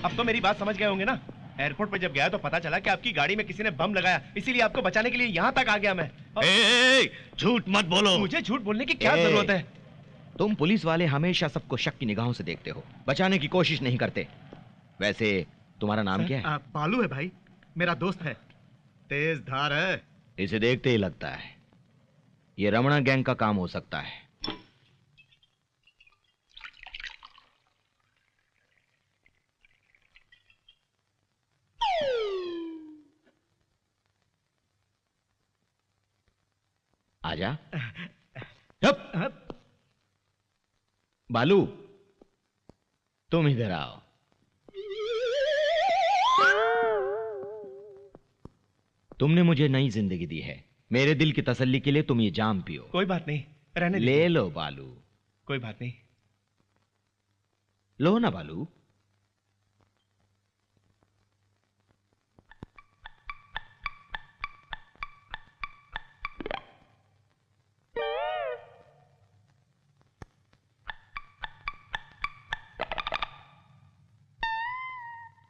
अब तो मेरी बात समझ गए होंगे ना। एयरपोर्ट पर जब गया तो पता चला कि आपकी गाड़ी में किसी ने बम लगाया, इसीलिए आपको बचाने के लिए यहाँ तक आ गया मैं। झूठ मत बोलो। मुझे झूठ बोलने की क्या जरूरत है? तुम पुलिस वाले हमेशा सबको शक की निगाहों से देखते हो, बचाने की कोशिश नहीं करते। वैसे तुम्हारा नाम क्या है? बालू है भाई, मेरा दोस्त है, तेज धार है। इसे देखते ही लगता है ये रमणा गैंग का काम हो सकता है। आजा। बालू तुम इधर आओ। तुमने मुझे नई जिंदगी दी है, मेरे दिल की तसल्ली के लिए तुम ये जाम पियो। कोई बात नहीं, रहने ले लो बालू। कोई बात नहीं, लो ना बालू।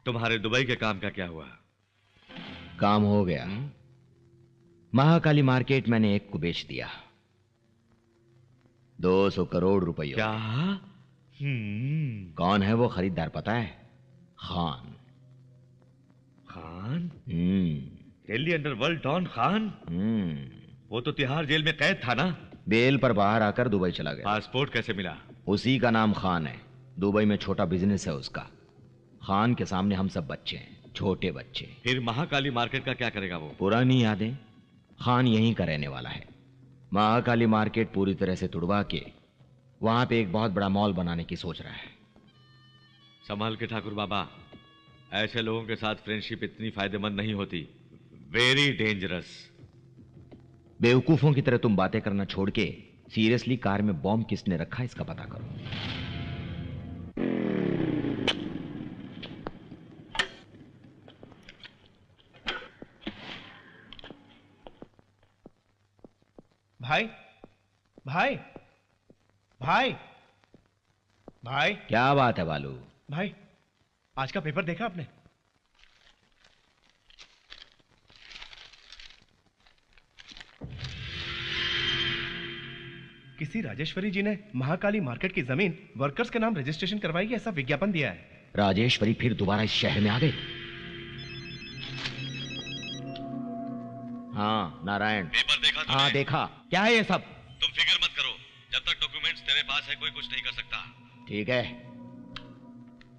तुम्हारे दुबई के काम का क्या हुआ? काम हो गया। महाकाली मार्केट मैंने एक को बेच दिया, 200 करोड़ रुपए। क्या? कौन है वो खरीदार पता है? खान। खान? Delhi underworld don Khan? वो तो तिहाड़ जेल में कैद था ना? बेल पर बाहर आकर दुबई चला गया। पासपोर्ट कैसे मिला? उसी का नाम खान है, दुबई में छोटा बिजनेस है उसका। खान के सामने हम सब बच्चे हैं, छोटे बच्चे। फिर महाकाली मार्केट का क्या करेगा वो? पुरानी यादें। खान यहीं का रहने वाला है। महाकाली मार्केट पूरी तरह से तुड़वा के वहां पे एक बहुत बड़ा मॉल बनाने की सोच रहा है। संभाल के ठाकुर बाबा, ऐसे लोगों के साथ फ्रेंडशिप इतनी फायदेमंद नहीं होती, वेरी डेंजरस। बेवकूफों की तरह तुम बातें करना छोड़ के सीरियसली कार में बॉम्ब किसने रखा इसका पता करो। भाई भाई भाई भाई। क्या बात है बालू? भाई आज का पेपर देखा आपने? किसी राजेश्वरी जी ने महाकाली मार्केट की जमीन वर्कर्स के नाम रजिस्ट्रेशन करवाई, ऐसा विज्ञापन दिया है। राजेश्वरी फिर दोबारा इस शहर में आ गए? हाँ नारायण, पेपर देखा तुमने? हाँ देखा। क्या है ये सब? तुम फिक्र मत करो, जब तक डॉक्यूमेंट्स तेरे पास है कोई कुछ नहीं कर सकता। ठीक है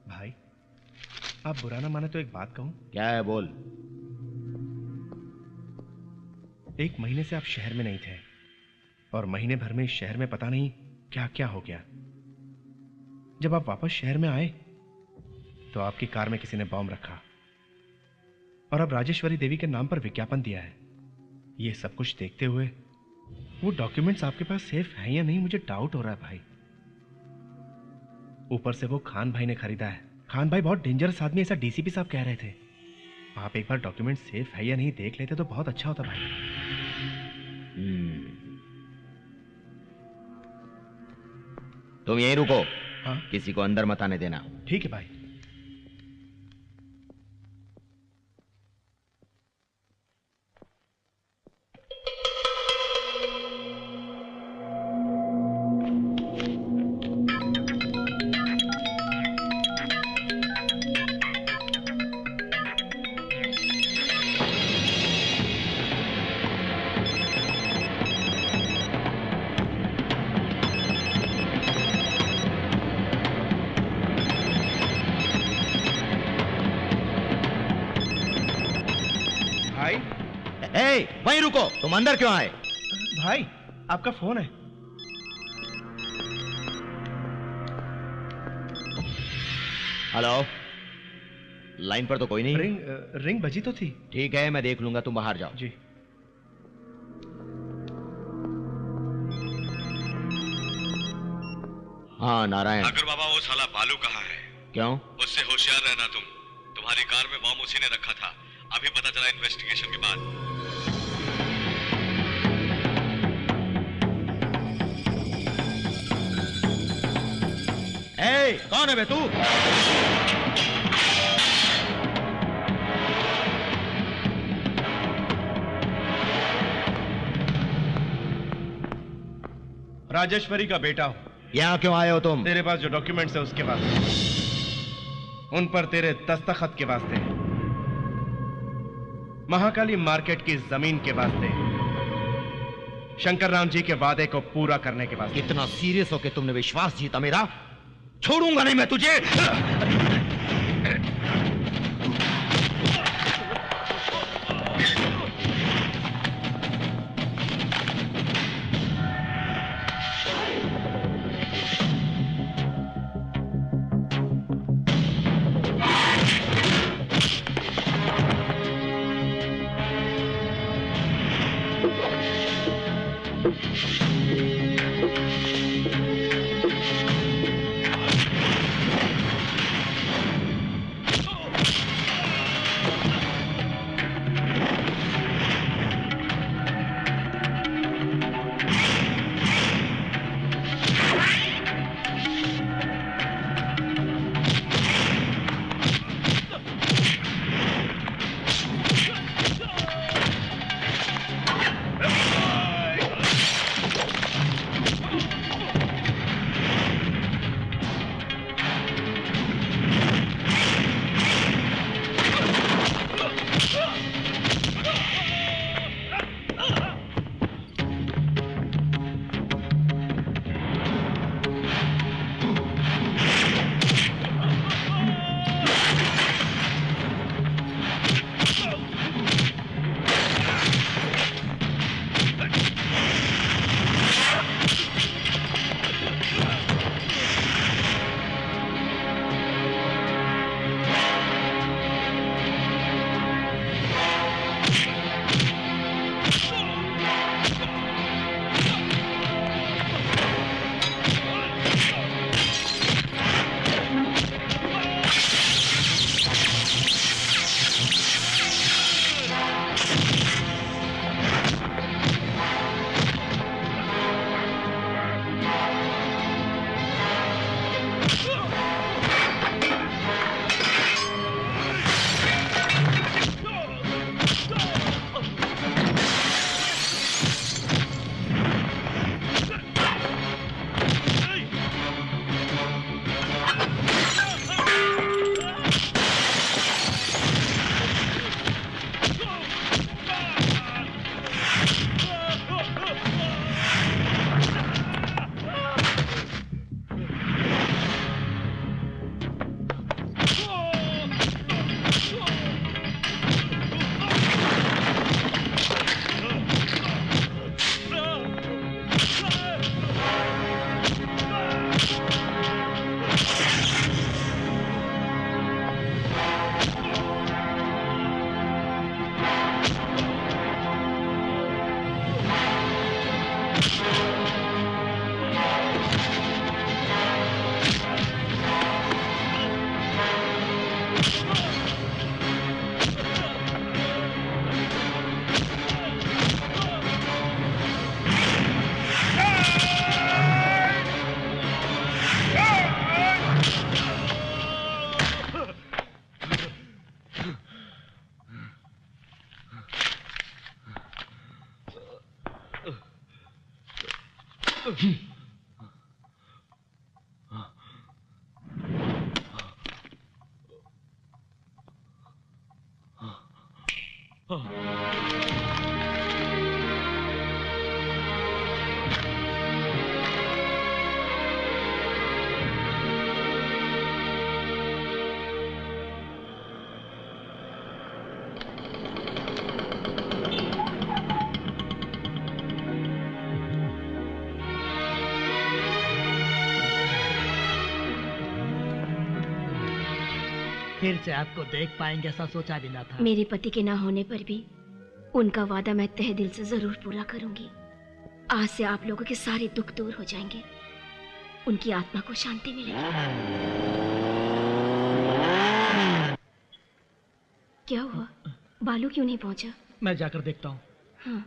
भाई, आप बुरा ना माने तो एक बात कहूं? क्या है बोल। 1 महीने से आप शहर में नहीं थे और महीने भर में इस शहर में पता नहीं क्या क्या हो गया। जब आप वापस शहर में आए तो आपकी कार में किसी ने बॉम्ब रखा और अब राजेश्वरी देवी के नाम पर विज्ञापन दिया है। ये सब कुछ देखते हुए वो डॉक्यूमेंट्स आपके पास सेफ हैं या नहीं, मुझे डाउट हो रहा है भाई। ऊपर से वो खान भाई ने खरीदा है। खान भाई बहुत डेंजरस आदमी, ऐसा डीसीपी साहब कह रहे थे। आप एक बार डॉक्यूमेंट सेफ है या नहीं देख लेते तो बहुत अच्छा होता भाई। तुम यहीं रुको। हाँ? किसी को अंदर मत आने देना। ठीक है भाई। वहीं रुको। तुम अंदर क्यों आए? भाई आपका फोन है। हेलो, लाइन पर तो कोई नहीं। रिंग बजी तो थी। ठीक है मैं देख लूंगा, तुम बाहर जाओ। जी। हाँ नारायण। ठाकुर बाबा, वो साला बालू कहाँ है? क्यों? उससे होशियार रहना तुम। तुम्हारी कार में बॉम्ब उसी ने रखा था, अभी पता चला इन्वेस्टिगेशन के बाद। ए, कौन है बे तू? राजेश्वरी का बेटा हूं। यहाँ क्यों आए हो तुम? तेरे पास जो डॉक्यूमेंट्स है उसके वास्ते, उन पर तेरे दस्तखत के वास्ते, महाकाली मार्केट की जमीन के वास्ते, शंकर राम जी के वादे को पूरा करने के वास्ते। कितना सीरियस होके तुमने विश्वास जीता मेरा? छोड़ूंगा नहीं मैं तुझे। फिर से आपको देख पाएंगे ऐसा सोचा भी ना था। मेरे पति के ना होने पर भी उनका वादा मैं तहे दिल से जरूर पूरा करूंगी। आज से आप लोगों के सारे दुख दूर हो जाएंगे, उनकी आत्मा को शांति मिलेगी। क्या हुआ, बालू क्यों नहीं पहुंचा? मैं जाकर देखता हूँ। हाँ।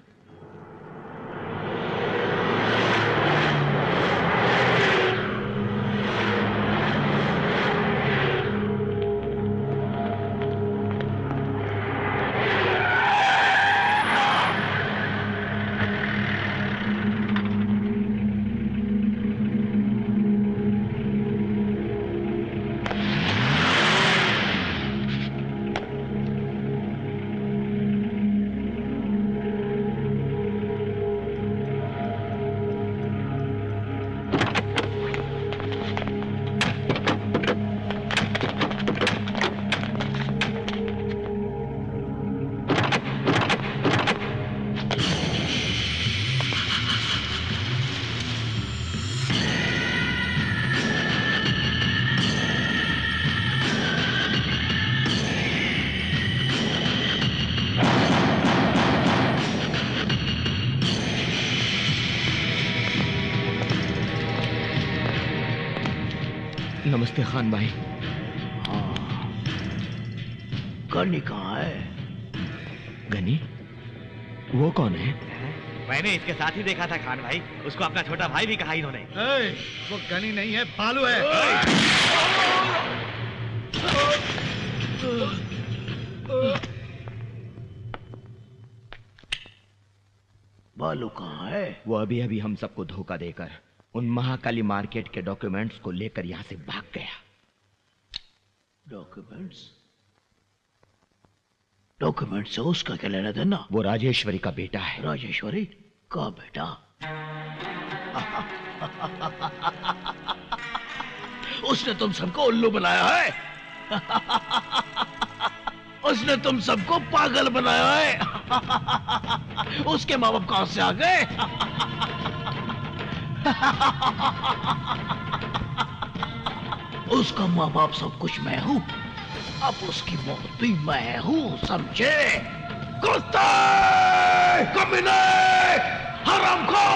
नमस्ते खान भाई। गनी कहाँ है? गनी? वो कौन है? मैंने इसके साथ ही देखा था खान भाई, उसको अपना छोटा भाई भी कहा इन्होंने। वो गनी नहीं है, बालू है। बालू कहाँ है? वो अभी अभी हम सबको धोखा देकर उन महाकाली मार्केट के डॉक्यूमेंट्स को लेकर यहां से भाग गया। डॉक्यूमेंट से उसका क्या लेना देना? वो राजेश्वरी का बेटा है। राजेश्वरी का बेटा? उसने तुम सबको उल्लू बनाया है। उसने तुम सबको पागल बनाया है। उसके माँ बाप कहां से आ गए? उसका माँ बाप सब कुछ मैं हूं, अब उसकी मौत भी मैं हूं, समझे? कुत्ते, कमीने, हरामखोर!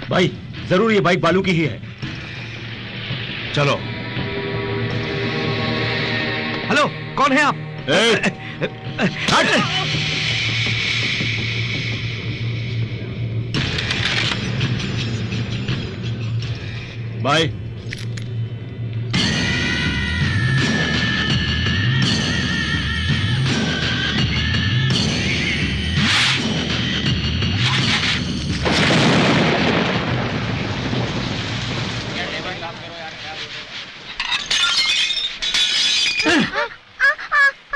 भाई जरूर ये बाइक बालू की ही है। चलो। हेलो, कौन है आप? भाई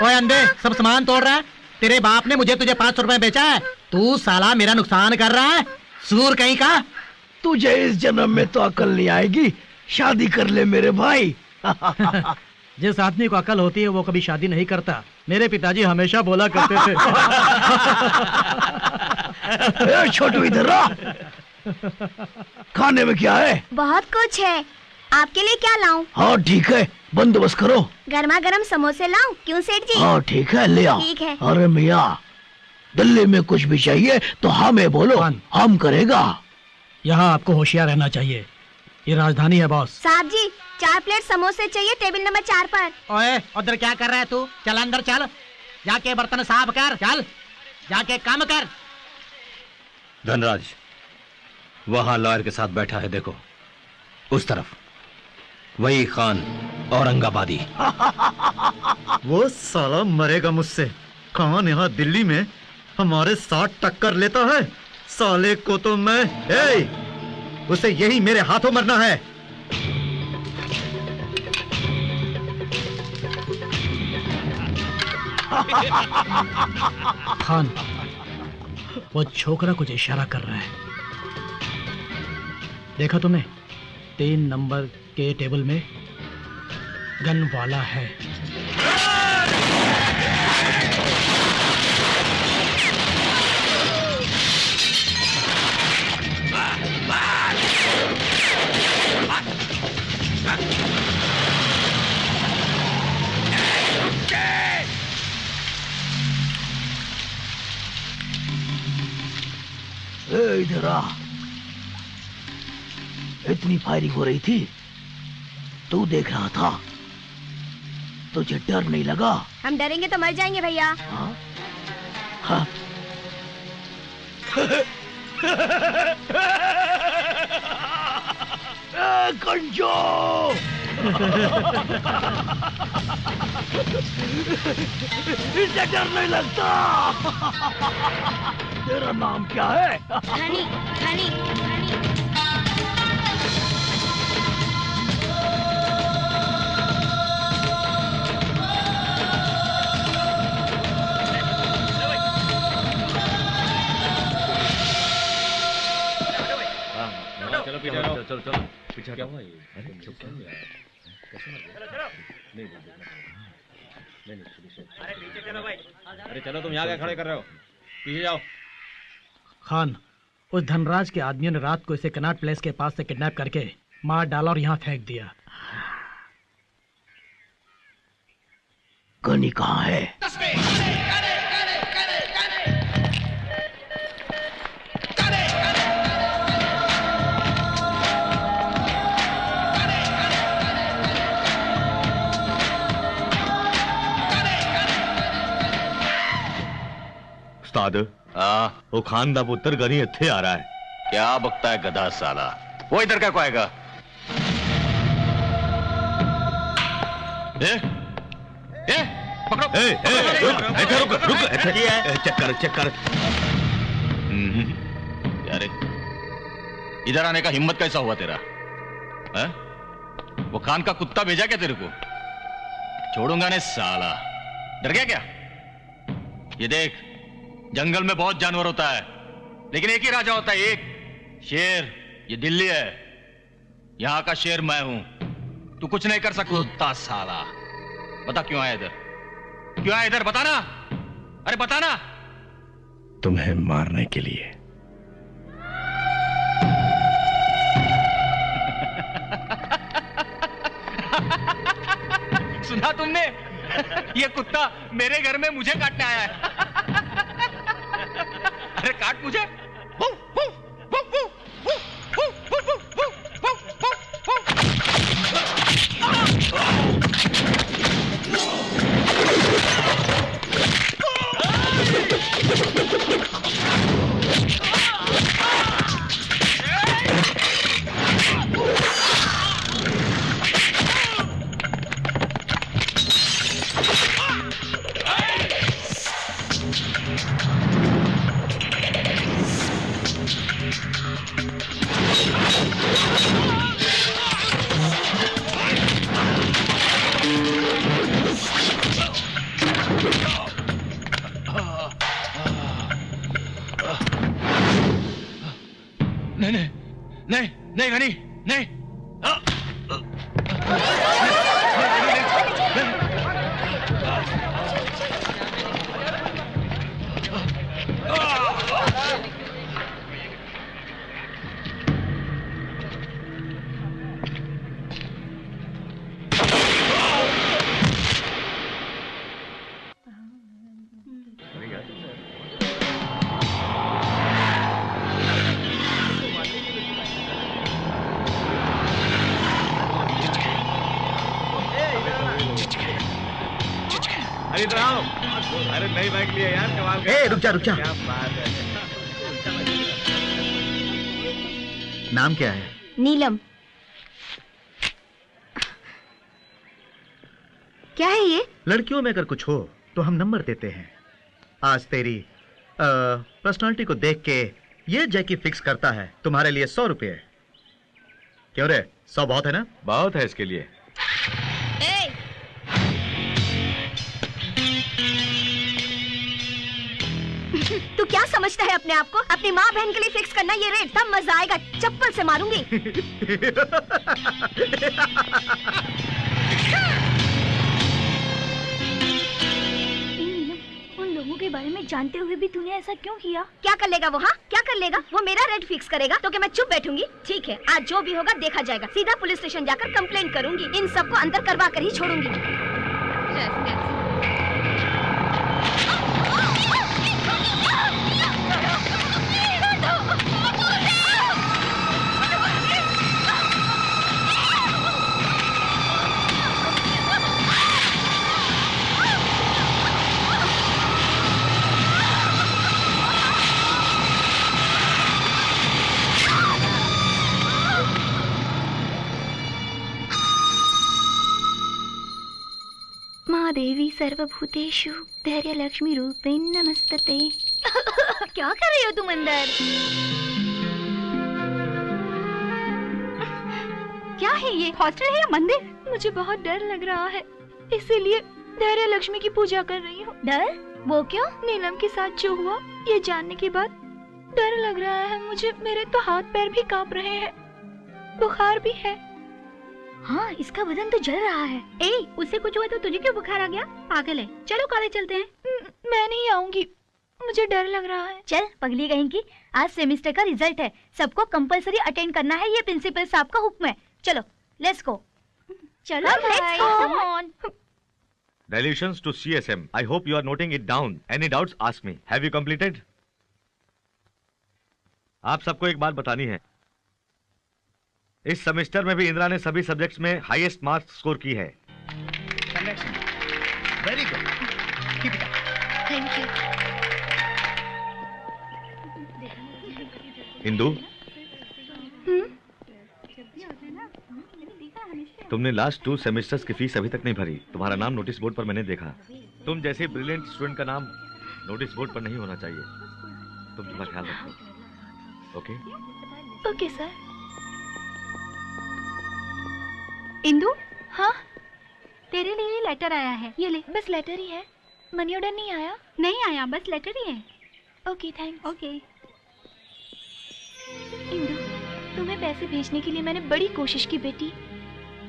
ओए अंधे, सब सामान तोड़ रहा है। तेरे बाप ने मुझे तुझे 500 रुपए बेचा है, तू साला मेरा नुकसान कर रहा है, सूर कहीं का। तुझे इस जन्म में तो अकल नहीं आएगी, शादी कर ले मेरे भाई। जिस आदमी को अकल होती है वो कभी शादी नहीं करता, मेरे पिताजी हमेशा बोला करते थे। छोटू इधर आ। खाने में क्या है? बहुत कुछ है, आपके लिए क्या लाऊं? हाँ ठीक है, बंदोबस्त करो। गर्मा गर्म समोसे लाऊं? क्यों सेठ जी? हाँ ठीक है, ले आओ। ठीक है। अरे मियाँ, दिल्ली में कुछ भी चाहिए तो हमें बोलो, हम करेगा। यहाँ आपको होशियार रहना चाहिए, ये राजधानी है बॉस। साहब जी, 4 प्लेट समोसे चाहिए, टेबल नंबर 4 पर। ओए उधर क्या कर रहा है तू? चल अंदर चल, जाके बर्तन साफ कर, चल जाके काम कर। धनराज वहां लॉयर के साथ बैठा है, देखो उस तरफ, वही खान औरंगाबादी। वो साला मरेगा मुझसे। खान यहाँ दिल्ली में हमारे साथ टक्कर लेता है, साले को तो मैं उसे यही मेरे हाथों मरना है। खान, वो छोकरा कुछ इशारा कर रहा है, देखा तुमने? 3 नंबर के टेबल में गन वाला है। इधर आ। इतनी फायरिंग हो रही थी, तू देख रहा था, तुझे डर नहीं लगा? हम डरेंगे तो मर जाएंगे भैया। हाँ, कंजो इसे डर नहीं लगता। तेरा नाम क्या है? हनी, हनी, हनी। चलो पीछे चलो चलो चलो पीछे। क्या हुआ ये? अरे चुप क्यों यार? कैसे मर गया? नहीं अरे पीछे चलो भाई। अरे चलो, तुम यहाँ क्या खड़े कर रहे हो? पीछे जाओ। खान, उस धनराज के आदमियों ने रात को इसे कनॉट प्लेस के पास से किडनैप करके मार डाला और यहाँ फेंक दिया। गनी कहाँ है? उस्ताद, वो खान दा पुत्र गनी इत्थे आ रहा है। क्या बकता है गधा साला? वो इधर क्या को आएगा? पकड़ो। रुक, चेक कर। यारे, इधर आने का हिम्मत कैसा हुआ तेरा? है? वो खान का कुत्ता भेजा क्या तेरे को? छोड़ूंगा नहीं साला। डर गया क्या? ये देख, जंगल में बहुत जानवर होता है, लेकिन एक ही राजा होता है, एक शेर। ये दिल्ली है, यहां का शेर मैं हूं। तू कुछ नहीं कर सकता साला। बता क्यों आया इधर? क्यों आया इधर? बताना। अरे बताना। तुम्हें मारने के लिए। सुना तुमने? ये कुत्ता मेरे घर में मुझे काटने आया है। अरे काट मुझे। नहीं गनी, नहीं। अरे नई बाइक लिए यार, कमाल का। रुक जा। क्या बात है। नाम क्या है? नीलम। क्या है ये? लड़कियों में अगर कुछ हो तो हम नंबर देते हैं। आज तेरी पर्सनालिटी को देख के ये जैकी फिक्स करता है तुम्हारे लिए 100 रुपये। क्यों रे, 100 बहुत है ना? बहुत है इसके लिए। तू क्या समझता है अपने आप को? अपनी माँ बहन के लिए फिक्स करना ये रेट, तब मजा आएगा। चप्पल से मारूंगी। उन लोगों के बारे में जानते हुए भी तूने ऐसा क्यों किया? क्या कर लेगा वो? हाँ, क्या कर लेगा वो? मेरा रेट फिक्स करेगा तो क्या मैं चुप बैठूंगी? ठीक है, आज जो भी होगा देखा जाएगा। सीधा पुलिस स्टेशन जाकर कंप्लेन करूंगी। इन सबको अंदर करवा कर ही छोड़ूंगी। महादेवी सर्वभूतेषु धैर्य लक्ष्मी रूपेण नमस्तते। क्या कर रही हो तुम अंदर? क्या है ये, हॉस्टल है या मंदिर? मुझे बहुत डर लग रहा है, इसीलिए धैर्य लक्ष्मी की पूजा कर रही हूँ। डर? वो क्यों? नीलम के साथ जो हुआ ये जानने के बाद डर लग रहा है मुझे। मेरे तो हाथ पैर भी कांप रहे हैं, बुखार भी है। हाँ, इसका बदन तो जल रहा है। ए, उससे कुछ हुआ तो तुझे क्यों बुखार आ गया? पागल है। चलो कॉलेज चलते हैं। मैं नहीं आऊंगी, मुझे डर लग रहा है। चल पगली कहीं की, आज सेमेस्टर का रिजल्ट है, सबको कंपलसरी अटेंड करना है, ये प्रिंसिपल साहब का हुक्म है। चलो लेट्स गो। चलो let's go. Come on. Dilutions to CSM. I hope you are noting it down. Any doubts? Ask me. Have you completed? आप सबको एक बात बतानी है, इस सेमेस्टर में भी इंदिरा ने सभी सब्जेक्ट्स में हाईएस्ट मार्क्स स्कोर की है। Very good, keep it up. Thank you. Indu, तुमने लास्ट 2 सेमेस्टर्स की फीस अभी तक नहीं भरी। तुम्हारा नाम नोटिस बोर्ड पर मैंने देखा। तुम जैसे ब्रिलियंट स्टूडेंट का नाम नोटिस बोर्ड पर नहीं होना चाहिए। तुम तुम्हारा ख्याल रखो। ओके? Okay sir. इंदु, हाँ तेरे लिए लेटर आया है, ये ले। बस लेटर ही है, मनी ऑर्डर नहीं आया? नहीं आया, बस लेटर ही है। Okay thanks. ओके। इंदु, तुम्हें पैसे भेजने के लिए मैंने बड़ी कोशिश की बेटी,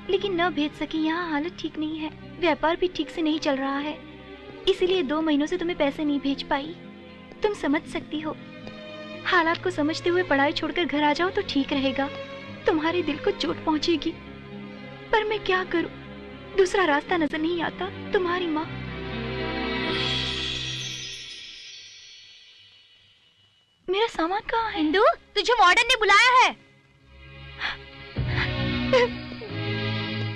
लेकिन न भेज सकी। यहाँ हालत ठीक नहीं है, व्यापार भी ठीक से नहीं चल रहा है, इसीलिए 2 महीनों से तुम्हें पैसे नहीं भेज पाई। तुम समझ सकती हो, हालात को समझते हुए पढ़ाई छोड़कर घर आ जाओ तो ठीक रहेगा। तुम्हारे दिल को चोट पहुंचेगी, पर मैं क्या करूं, दूसरा रास्ता नजर नहीं आता। तुम्हारी माँ। मेरा सामान कहाँ है? हिंदू, तुझे वार्डन ने बुलाया है।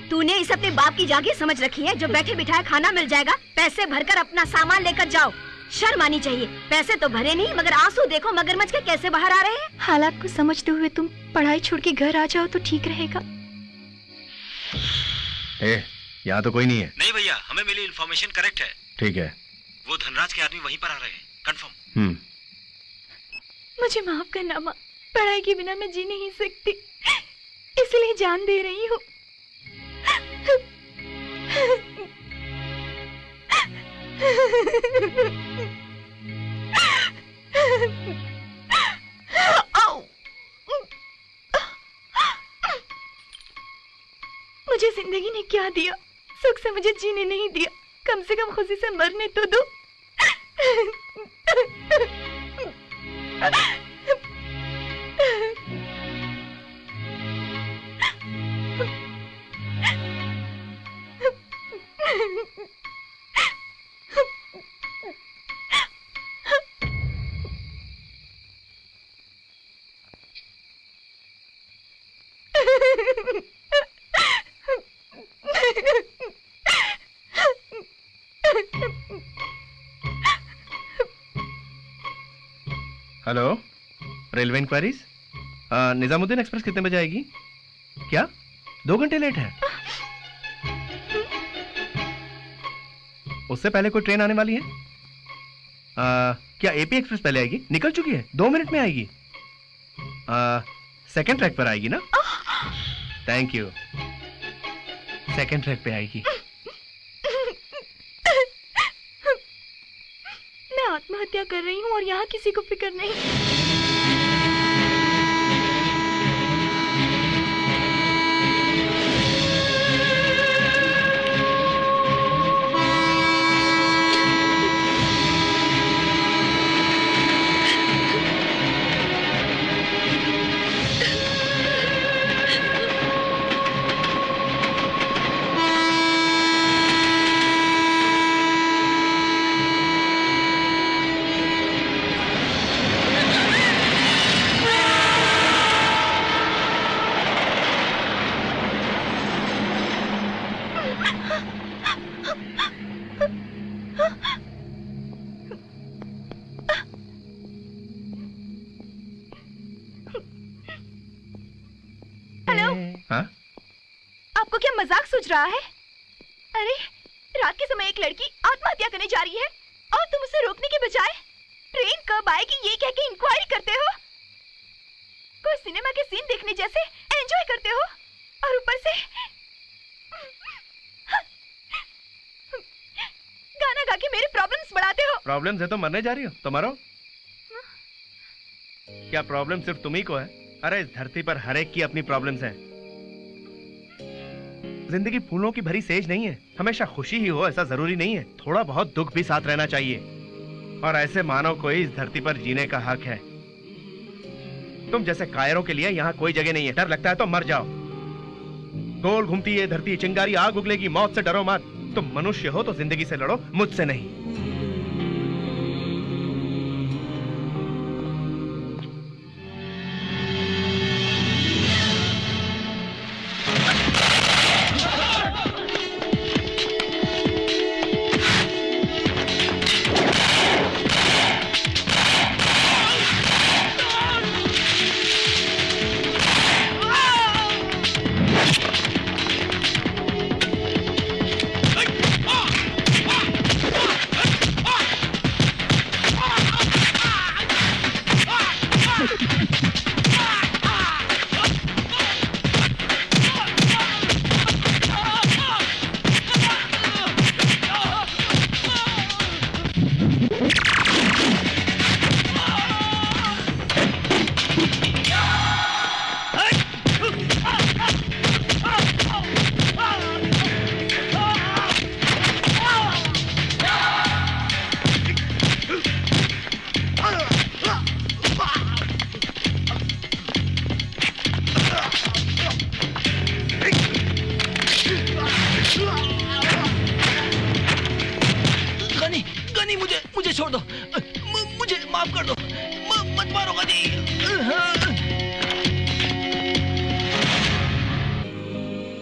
तूने इस अपने बाप की जागीर समझ रखी है, जो बैठे बिठाए खाना मिल जाएगा। पैसे भरकर अपना सामान लेकर जाओ। शर्म आनी चाहिए। पैसे तो भरे नहीं, मगर आंसू देखो मगरमच्छ के कैसे बाहर आ रहे हैं। हालात को समझते हुए तुम पढ़ाई छोड़ के घर आ जाओ तो ठीक रहेगा। यहाँ तो कोई नहीं है। नहीं भैया, हमें मिली इन्फॉर्मेशन करेक्ट है। ठीक है, वो धनराज के आदमी वहीं पर आ रहे हैं, कंफर्म। मुझे माफ करना माँ, पढ़ाई के बिना मैं जी नहीं सकती, इसलिए जान दे रही हूँ। मुझे जिंदगी ने क्या दिया, सुख से मुझे जीने नहीं दिया, कम से कम खुशी से मरने तो दो। Hello, railway inquiries. Nizamuddin express कितने बजे आएगी? क्या 2 घंटे लेट है? उससे पहले कोई ट्रेन आने वाली है? क्या एपी एक्सप्रेस पहले आएगी? निकल चुकी है, 2 मिनट में आएगी। सेकंड ट्रैक पर आएगी ना? थैंक यू, सेकंड ट्रैक पे आएगी। मैं आत्महत्या कर रही हूँ और यहाँ किसी को फिक्र नहीं। आपको क्या मजाक सूझ रहा है? अरे रात के समय एक लड़की आत्महत्या करने जा रही है और तुम उसे रोकने के बजाय ट्रेन कब आएगी ये कह के इंक्वायरी करते हो। कोई सिनेमा के सीन देखने जैसे एंजॉय करते हो और ऊपर से गाना गा के मेरे प्रॉब्लम्स बढ़ाते हो। प्रॉब्लम्स है तो मरने जा रही हो तो मरो। क्या प्रॉब्लम सिर्फ तुम्ही को है? अरे इस धरती पर हर एक की अपनी प्रॉब्लम्स हैं। जिंदगी फूलों की भरी सेज नहीं है, हमेशा खुशी ही हो ऐसा जरूरी नहीं है, थोड़ा बहुत दुख भी साथ रहना चाहिए। और ऐसे मानव को ही इस धरती पर जीने का हक है। तुम जैसे कायरों के लिए यहाँ कोई जगह नहीं है। डर लगता है तो मर जाओ। गोल घूमती है धरती, चिंगारी आग उगलेगी, मौत से डरो मत। तुम मनुष्य हो तो जिंदगी से लड़ो, मुझसे नहीं।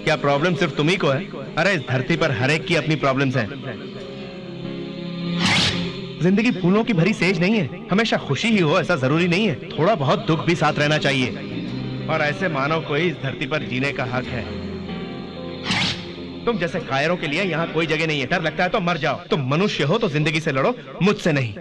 क्या प्रॉब्लम सिर्फ तुम्ही को है? अरे इस धरती पर हर एक की अपनी प्रॉब्लम्स हैं। जिंदगी फूलों की भरी सेज नहीं है, हमेशा खुशी ही हो ऐसा जरूरी नहीं है, थोड़ा बहुत दुख भी साथ रहना चाहिए। और ऐसे मानव को ही इस धरती पर जीने का हक है। तुम जैसे कायरों के लिए यहाँ कोई जगह नहीं है। डर लगता है तो मर जाओ। तुम मनुष्य हो तो जिंदगी से लड़ो, मुझसे नहीं।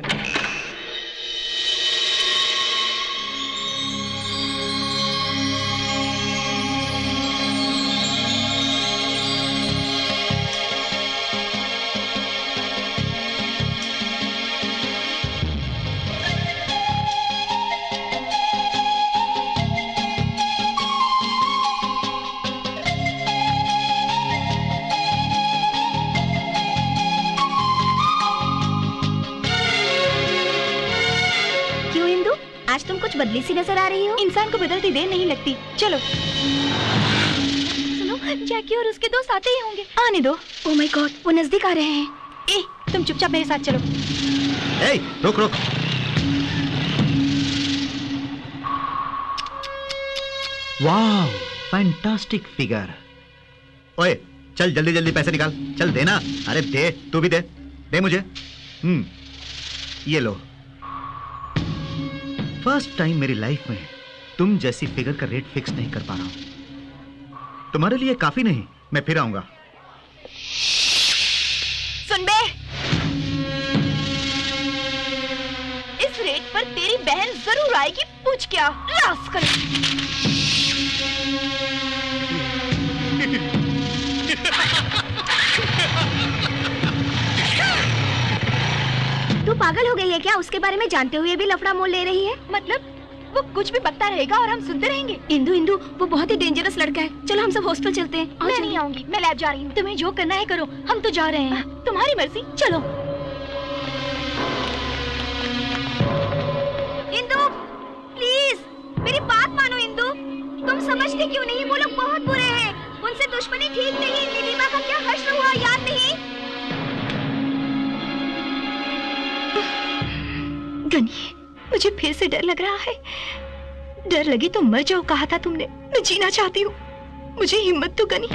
बदली सी नजर आ रही हो। इंसान को बदलती देर नहीं लगती। चलो सुनो, जैकी और उसके दोस्त आते ही होंगे। आने दो। ओह माय गॉड, वो नजदीक आ रहे हैं। ए, तुम चुपचाप मेरे साथ चलो। ए, रुक रुक। वाह, फैंटास्टिक फिगर। ओए, चल जल्दी जल्दी पैसे निकाल। चल देना। अरे दे, तू भी दे। दे मुझे। ये लो। फर्स्ट टाइम मेरी लाइफ में तुम जैसी फिगर का रेट फिक्स नहीं कर पा रहा हूं। तुम्हारे लिए काफी नहीं, मैं फिर आऊंगा। सुन बे, इस रेट पर तेरी बहन जरूर आएगी। पूछ क्या रास्कल। तू पागल हो गई है क्या? उसके बारे में जानते हुए भी लफड़ा मोल ले रही है? मतलब वो कुछ भी बकता रहेगा और हम सुनते रहेंगे। इंदु इंदु, वो बहुत ही डेंजरस लड़का है। चलो हम सब हॉस्टल चलते हैं। मैं नहीं आऊंगी, मैं लैब जा रही हूँ। तुम्हें जो करना है करो, हम तो जा रहे हैं। तुम्हारी मर्जी। चलो। इंदु प्लीज मेरी बात मानो। इंदु, तुम समझते क्यों नहीं? वो लोग बहुत बुरे हैं, उनसे दुश्मनी ठीक नहीं। नीलिमा का क्या हश्र हुआ याद नहीं? गनी, मुझे फिर से डर लग रहा है। डर लगे तो मर जाओ कहा था तुमने। मैं जीना चाहती हूँ, मुझे हिम्मत दो गनी।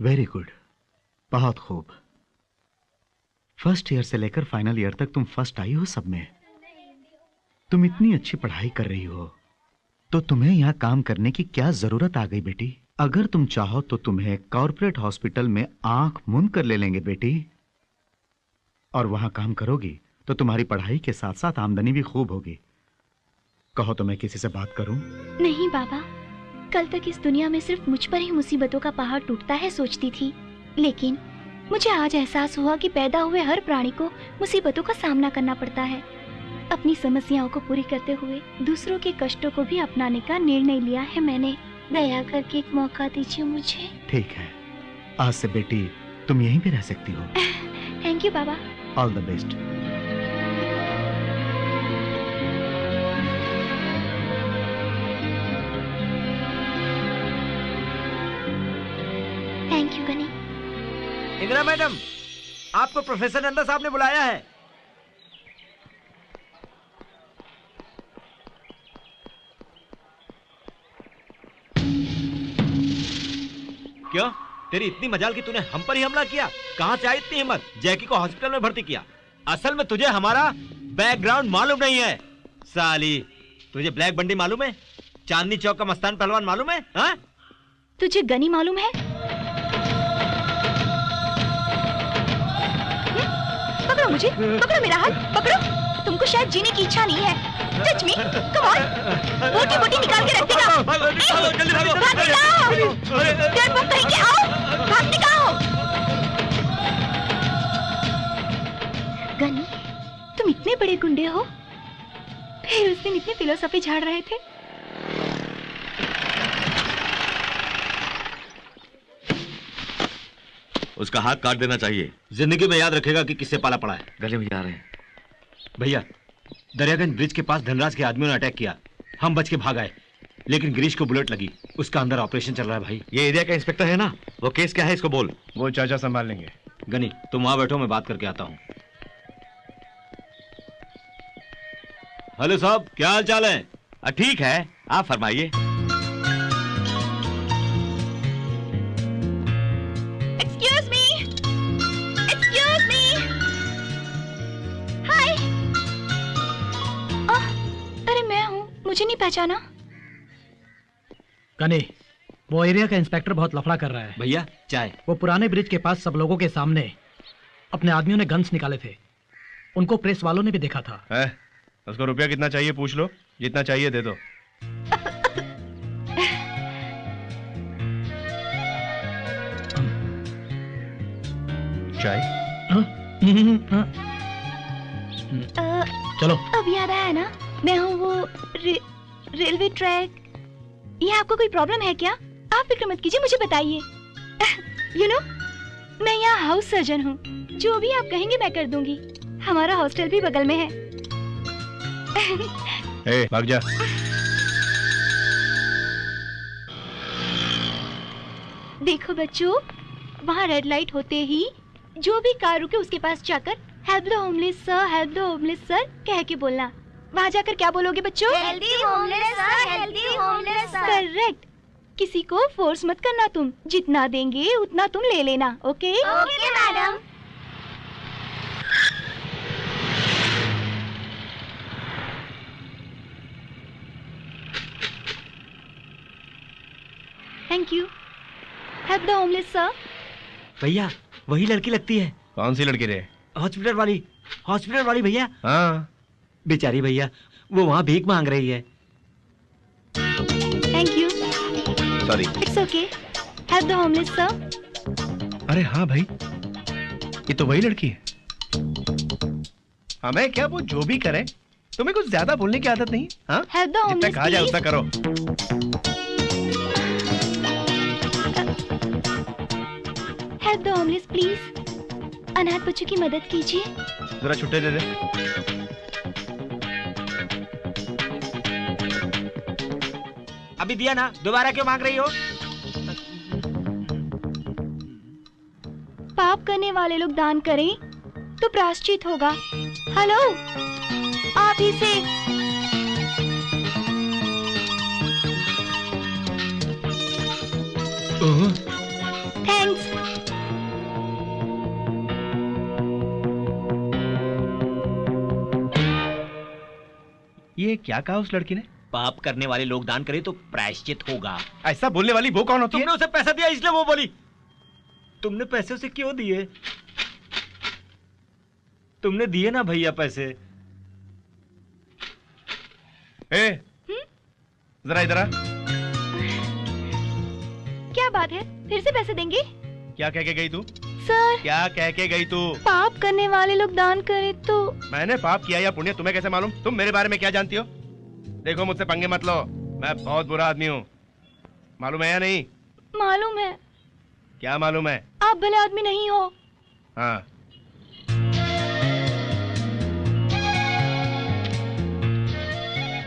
वेरी गुड, बहुत खूब। फर्स्ट ईयर से लेकर फाइनल ईयर तक तुम फर्स्ट आई हो सब में। तुम इतनी अच्छी पढ़ाई कर रही हो तो तुम्हें यहाँ काम करने की क्या जरूरत आ गई बेटी? अगर तुम चाहो तो तुम्हें कॉर्पोरेट हॉस्पिटल में आंख मूंद कर ले लेंगे बेटी, और वहां काम करोगी तो तुम्हारी पढ़ाई के साथ साथ आमदनी भी खूब होगी। कहो तो मैं किसी से बात करूं? नहीं बाबा, कल तक इस दुनिया में सिर्फ मुझ पर ही मुसीबतों का पहाड़ टूटता है सोचती थी, लेकिन मुझे आज एहसास हुआ कि पैदा हुए हर प्राणी को मुसीबतों का सामना करना पड़ता है। अपनी समस्याओं को पूरी करते हुए दूसरों के कष्टों को भी अपनाने का निर्णय लिया है मैंने। दया करके एक मौका दीजिए मुझे। ठीक है, आज से बेटी तुम यहीं पे रह सकती हो। थैंक यू बाबा। All the best. Thank you Ghani. Indira madam, आपको प्रोफेसर नंदा साहब ने बुलाया है। क्यों? तेरी इतनी मजाल कि तूने हम पर ही हमला किया? कहां से आई इतनी हिम्मत? जैकी को हॉस्पिटल में भर्ती किया। असल में तुझे हमारा बैकग्राउंड मालूम नहीं है साली। तुझे ब्लैक बंडी मालूम है? चांदनी चौक का मस्तान पहलवान मालूम है? हाँ? तुझे गनी मालूम है? पकड़ो मुझे, पकड़ो मेरा हाथ, पकड़ो। तुमको शायद जीने की इच्छा नहीं है। Touch me, come on. बोटी बोटी निकाल के रख देगा। जल्दी भागो। भागने का आओ। डरपोक कहीं के आओ। भागने का आओ। गनी, तुम इतने बड़े गुंडे हो, फिर उस दिन इतनी फिलोसफी झाड़ रहे थे। उसका हाथ काट देना चाहिए। जिंदगी में याद रखेगा कि किससे पाला पड़ा है। गले में जा रहे हैं भैया। दरियागंज ब्रिज के पास धनराज के आदमियों ने अटैक किया, हम बच के भाग आए, लेकिन गिरीश को बुलेट लगी। उसका अंदर ऑपरेशन चल रहा है भाई। ये एरिया का इंस्पेक्टर है ना, वो केस क्या है इसको बोल। वो चाचा संभाल लेंगे। गनी तुम वहां बैठो, मैं बात करके आता हूँ। हेलो साहब, क्या हाल चाल है? ठीक है, आप फरमाइए। Excuse me! Excuse me! Hi! अरे मैं हूँ, मुझे नहीं पहचाना? गनी, वो एरिया का इंस्पेक्टर बहुत लफड़ा कर रहा है। भैया चाय। वो पुराने ब्रिज के पास सब लोगों के सामने अपने आदमियों ने गन्स निकाले थे। उनको प्रेस वालों ने भी देखा था। उसको रुपया कितना चाहिए पूछ लो, जितना चाहिए दे दो। चाय? चलो। अब याद आया ना, मैं हूँ वो रेलवे ट्रैक। ये आपको कोई प्रॉब्लम है क्या? आप फिक्र मत कीजिए, मुझे बताइए। यू नो, मैं यहाँ हाउस सर्जन हूँ। जो भी आप कहेंगे मैं कर दूंगी। हमारा हॉस्टल भी बगल में है। भाग जा। देखो बच्चों, वहाँ रेड लाइट होते ही जो भी कार रुके उसके पास जाकर help the homeless sir, help the homeless sir कह के बोलना। वहाँ जाकर क्या बोलोगे बच्चों? Healthy homeless sir, healthy homeless sir. Correct. किसी को फोर्स मत करना, तुम जितना देंगे उतना तुम ले लेना। Okay? Okay madam. Thank you. Help the homeless sir. भैया वही लड़की लगती है। कौन सी लड़की रे? हॉस्पिटल वाली भैया। हाँ। बेचारी भैया, वो वहाँ भीख मांग रही है। Thank you. Sorry. It's okay. Help the homeless sir. अरे हाँ भाई, ये तो वही लड़की है। हमें क्या, वो जो भी करे, तुम्हें कुछ ज्यादा बोलने की आदत नहीं। हाँ? हेल्प द होमलेस जितना कहा जाए उतना करो। Help the homeless please. अनाथ बच्चों की मदद कीजिए। जरा छुट्टे दे दे। अभी दिया ना, दोबारा क्यों मांग रही हो? पाप करने वाले लोग दान करें तो प्रायश्चित होगा। हेलो, आप ही से। थैंक्स। ये क्या कहा उस लड़की ने? पाप करने वाले लोग दान करें तो प्रायश्चित होगा। ऐसा बोलने वाली वो कौन होती है? तुमने उसे पैसा दिया इसलिए वो बोली। तुमने पैसे उसे क्यों दिए? तुमने दिए ना भैया पैसे। जरा इधर आ। क्या बात है, फिर से पैसे देंगे? क्या कह के गई तू? सर, क्या कह के गई तू? पाप करने वाले लोग दान करें तो। मैंने पाप किया या पुण्य तुम्हें कैसे मालूम? तुम मेरे बारे में क्या जानती हो? देखो मुझसे पंगे मत लो, मैं बहुत बुरा आदमी हूँ, मालूम है या नहीं? मालूम है। क्या मालूम है? आप भले आदमी नहीं हो। हाँ।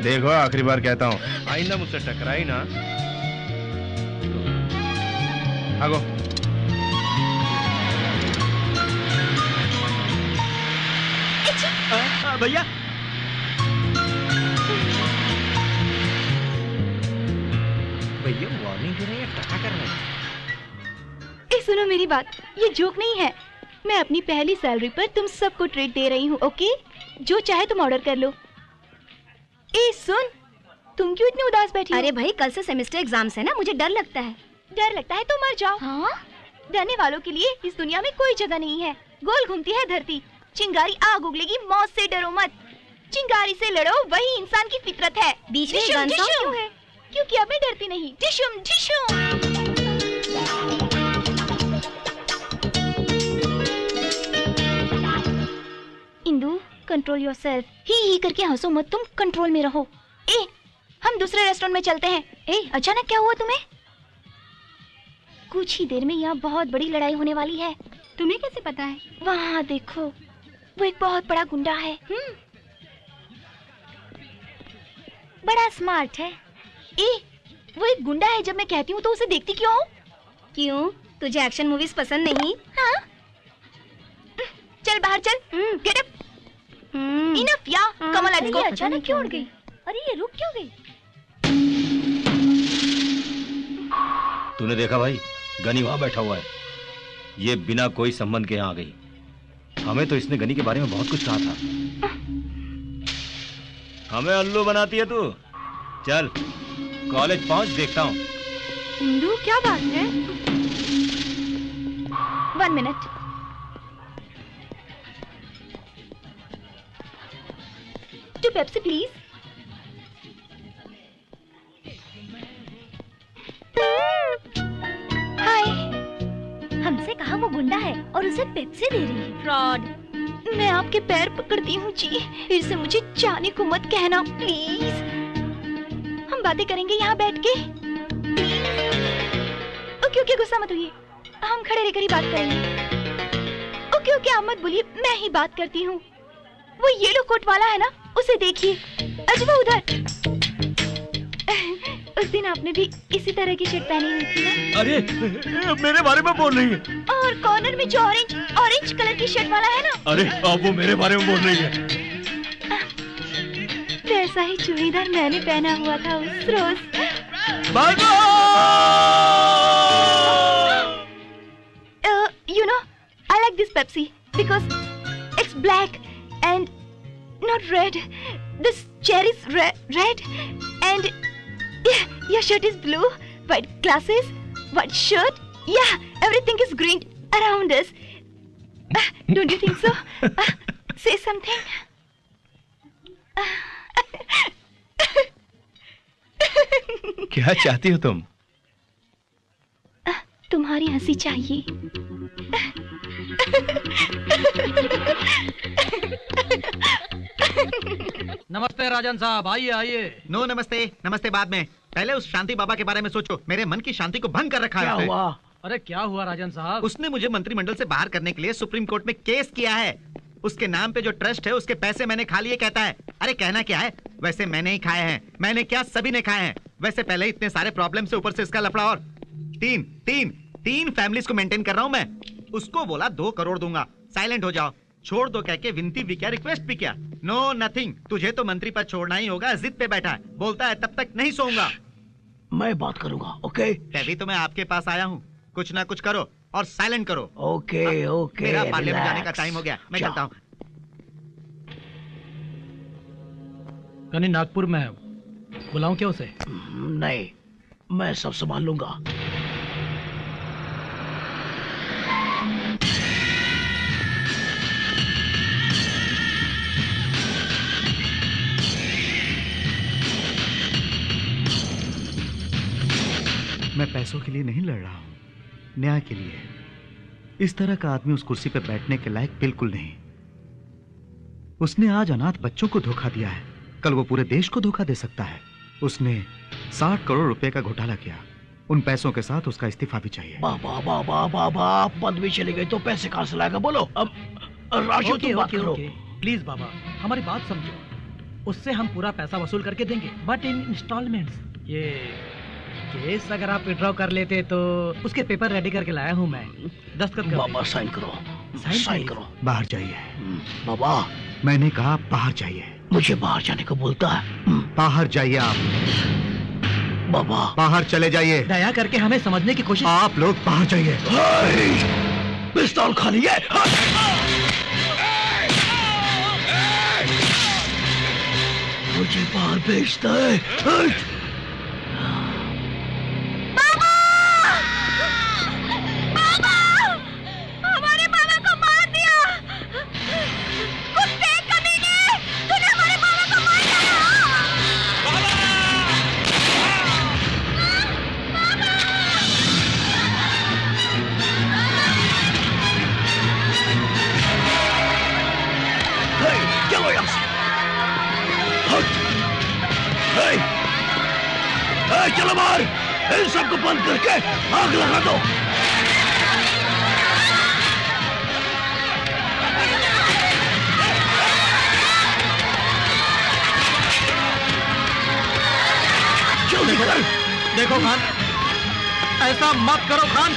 देखो आखिरी बार कहता हूँ, आइंदा मुझसे टकराई ना। आगो। भैया भैया वार्निंग दे रहे हैं, टका कर रहे हैं। सुनो मेरी बात, ये जोक नहीं है। मैं अपनी पहली सैलरी पर तुम सबको ट्रीट दे रही हूँ, ओके? जो चाहे तुम ऑर्डर कर लो। ए सुन, तुम क्यों इतनी उदास बैठी हो? अरे भाई, कल से सेमेस्टर एग्जाम्स है ना, मुझे डर लगता है। डर लगता है तो मर जाओ। हाँ? डरने वालों के लिए इस दुनिया में कोई जगह नहीं है। गोल घूमती है धरती, चिंगारी आग उगलेगी, मौत से डरो मत। चिंगारी से लड़ो, वही इंसान की फितरत है। बीच में डिशुम, गान डिशुम क्यों है? क्योंकि अब मैं डरती नहीं। डिशुम डिशुम। Indu, control yourself. ही करके हंसो मत, तुम कंट्रोल में रहो। ए, हम दूसरे रेस्टोरेंट में चलते हैं। ए, अचानक क्या हुआ तुम्हें? कुछ ही देर में यहाँ बहुत बड़ी लड़ाई होने वाली है। तुम्हें कैसे पता है? वहाँ देखो, वो एक बहुत बड़ा गुंडा है। बड़ा स्मार्ट है। ए, वो एक गुंडा है। जब मैं कहती हूँ तो उसे देखती क्यों हो? क्यों, तुझे एक्शन मूवीज पसंद नहीं? हाँ? चल बाहर चल। Get up. इनफ या, कम ऑन लेट्स गो। अचानक क्यों उड़ गई? अरे ये रुक क्यों गई? तूने देखा भाई, गनी वहां बैठा हुआ है। ये बिना कोई संबंध के यहाँ आ गई। हमें तो इसने गनी के बारे में बहुत कुछ कहा था। हमें उल्लू बनाती है तू। चल कॉलेज पहुंच, देखता हूँ। इंदु, क्या बात है? 1 minute. Two Pepsi please. Hi. हमसे कहा वो गुंडा है और उसे पेप्सी दे रही है। फ्रॉड। मैं आपके पैर पकड़ती हूँ जी, फिर से मुझे जाने को मत कहना प्लीज। हम बातें करेंगे यहाँ बैठ के। ओके ओके, गुस्सा मत होइए, हम खड़े रहकर ही बात करेंगे। ओके ओके, आप मत बोलिए, मैं ही बात करती हूँ। वो येलो कोट वाला है ना, उसे देखिए। अच्छा वो उधर। उस दिन आपने भी इसी तरह की शर्ट पहनी हुई थी ना? अरे मेरे बारे में बोल रही है। और कॉर्नर में जो ऑरेंज कलर की शर्ट वाला है ना? अरे अब वो मेरे बारे में बोल रही है। वैसा ही चूड़ीदार मैंने पहना हुआ था उस रोज। You know, I like this Pepsi because it's black and not red. This chair is red and your shirt is blue. White glasses, white shirt. Yeah, everything is green around us. Don't you think so? Say something. क्या चाहती हो तुम? तुम्हारी हंसी चाहिए। नमस्ते राजन साहब, आइए आइए। नो नमस्ते, नमस्ते बाद में। पहले उस शांति बाबा के बारे में सोचो। मेरे मन की शांति को भंग कर रखा है। क्या हुआ? अरे क्या हुआ राजन साहब? उसने मुझे मंत्रिमंडल से बाहर करने के लिए सुप्रीम कोर्ट में केस किया है। उसके नाम पे जो ट्रस्ट है उसके पैसे मैंने खा लिए कहता है। अरे कहना क्या है, वैसे मैंने ही खाए हैं। मैंने क्या, सभी ने खाए हैं। वैसे पहले इतने सारे प्रॉब्लम से ऊपर से इसका लफड़ा और तीन फैमिलीज को मेंटेन कर रहा हूं मैं। उसको बोला 2 करोड़ दूंगा, साइलेंट हो जाओ, छोड़ दो कह के विनती भी क्या, रिक्वेस्ट भी क्या। No nothing. तुझे तो मंत्री पद छोड़ना ही होगा, जिद पे बैठा है, बोलता है तब तक नहीं सोऊंगा। मैं बात करूंगा, ओके? तभी तो मैं आपके पास आया हूँ। कुछ ना कुछ करो और साइलेंट करो। ओके ओके, मेरा पार्लियामेंट जाने का टाइम हो गया, मैं चलता हूँ। गनी नागपुर में है, बुलाऊं क्या उसे? नहीं, मैं सब संभाल लूंगा। मैं पैसों के लिए नहीं लड़ रहा हूं, न्याय के लिए। इस तरह का आदमी उस कुर्सी पर बैठने के लायक बिल्कुल नहीं। उसने आज अनाथ बच्चों को धोखा दिया है, कल वो पूरे देश को धोखा दे सकता है। उसने 60 करोड़ रुपए का घोटाला किया। उन पैसों के साथ उसका इस्तीफा भी चाहिए। बाबा बाबा बाबा, पदवी चली गई तो पैसे कहां से लाएगा? बोलो। अब राजू तुम बात करो। प्लीज बाबा, हमारी बात समझो। उससे हम पूरा पैसा वसूल करके देंगे, बट इन इंस्टॉलमेंट्स। ये केस अगर आप विड्रॉ कर लेते तो उसके पेपर रेडी करके लाया हूं मैं। दस्तखत कर बाबा साइन करो, साइन करो। बाहर जाइए। बाबा मैंने कहा बाहर जाइए। मुझे बाहर जाने को बोलता है। बाहर जाइए आप। बाबा बाहर चले जाइए। दया करके हमें समझने की कोशिश। आप लोग बाहर जाइए। पिस्तौल खाली है। मुझे बाहर भेजता है। चलो बाहर, इन सबको बंद करके आग लगा दो। जल्दी कर। देखो खान, ऐसा मत करो खान।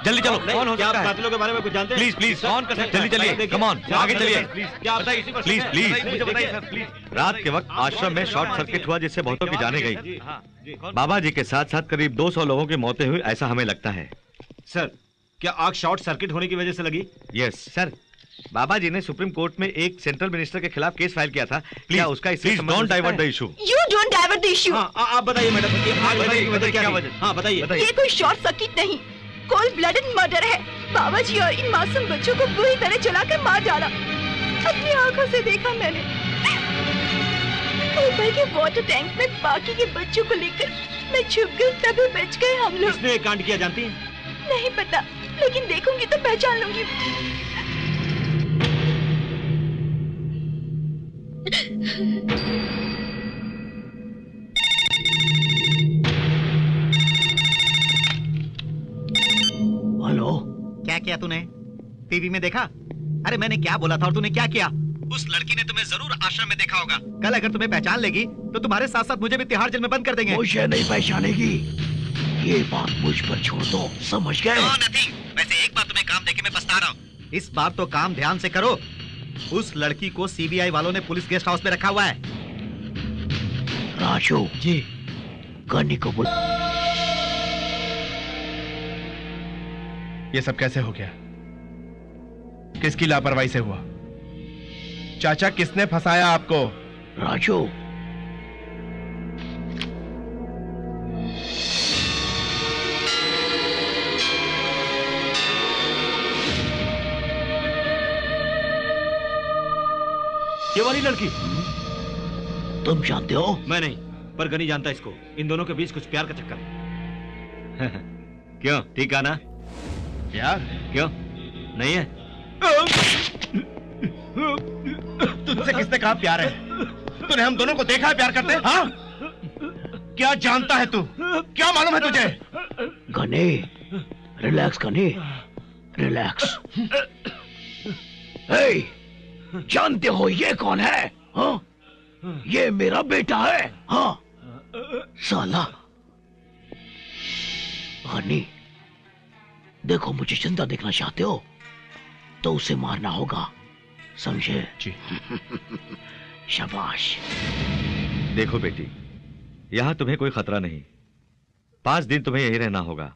जल्दी चलो। क्या आप कातिलों के बारे में कुछ जानते हैं? प्लीज प्लीज, जल्दी चलिए, कम ऑन, आगे चलिए। Please please. रात के वक्त आश्रम में शॉर्ट सर्किट हुआ जिससे बहुतों की जाने गई। बाबा जी के साथ साथ करीब 200 लोगों की मौतें हुई, ऐसा हमें लगता है। सर, क्या आग शॉर्ट सर्किट होने की वजह से लगी? Yes sir. बाबा जी ने सुप्रीम कोर्ट में एक सेंट्रल मिनिस्टर के खिलाफ केस फाइल किया था। क्या उसका इससे संबंध? Don't divert the issue. You don't divert the issue. आप बताइए मैडम, आग लगने की वजह क्या वजह? हाँ बताइए। ये कोई शॉर्ट सर्किट नहीं, कोल्ड ब्लडेड मर्डर है। बाबा जी और इन मासूम बच्चों को बुरी तरह जलाकर मार डाला। अपनी आंखों से देखा मैंने। ऊपर के वाटर टैंक में बाकी के बच्चों को लेकर मैं छुप गई, तभी बच गए हम लोग। किसने कांड किया जानती हैं? नहीं पता, लेकिन देखूंगी तो पहचान लूंगी। हेलो। क्या किया तूने? टीवी में देखा? अरे मैंने क्या बोला था और तूने क्या किया? उस लड़की ने तुम्हें जरूर आश्रम में देखा होगा। कल अगर तुम्हें पहचान लेगी तो तुम्हारे साथ साथ मुझे भी तिहाड़ जेल में बंद कर देंगे। मुझे नहीं पहचानेगी, ये बात मुझ पर छोड़ दो, समझ गए? वैसे एक बात तुम्हें काम देके मैं पछता रहा हूँ। इस बार तो काम ध्यान से करो। उस लड़की को सीबीआई वालों ने पुलिस गेस्ट हाउस में रखा हुआ है। राजू जी, गनी को बुला। ये सब कैसे हो गया? किसकी लापरवाही से हुआ? चाचा, किसने फंसाया आपको? राजू, ये वाली लड़की तुम जानते हो? मैं नहीं, पर गनी जानता है इसको। इन दोनों के बीच कुछ प्यार का चक्कर है। क्यों, ठीक है ना? यार क्यों नहीं है? तुझसे किसने कहा प्यार है? तूने हम दोनों को देखा है प्यार करते? हाँ? क्या जानता है तू? क्या मालूम है तुझे? Ghani, relax Ghani, relax. जानते हो ये कौन है? हाँ? ये मेरा बेटा है। हाँ साला। गनी, देखो मुझे जिंदा देखना चाहते हो तो उसे मारना होगा, समझे? जी। शाबाश। देखो बेटी, यहां तुम्हें कोई खतरा नहीं। 5 दिन तुम्हें यहीं रहना होगा।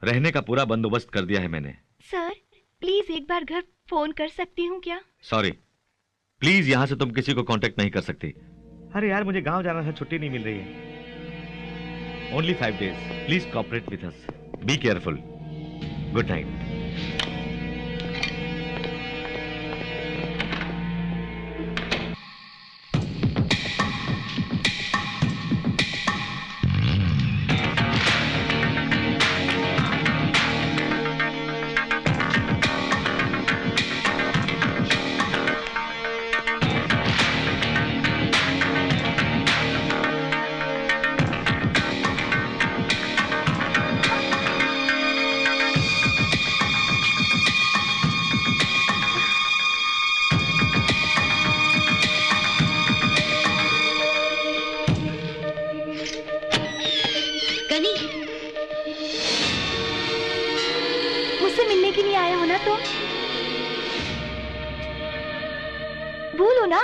रहने का पूरा बंदोबस्त कर दिया है मैंने। सर प्लीज एक बार घर फोन कर सकती हूँ क्या? सॉरी, प्लीज यहां से तुम किसी को कांटेक्ट नहीं कर सकती। अरे यार, मुझे गांव जाना था, छुट्टी नहीं मिल रही है। Only 5 days। Please cooperate with us. Be careful. Good night.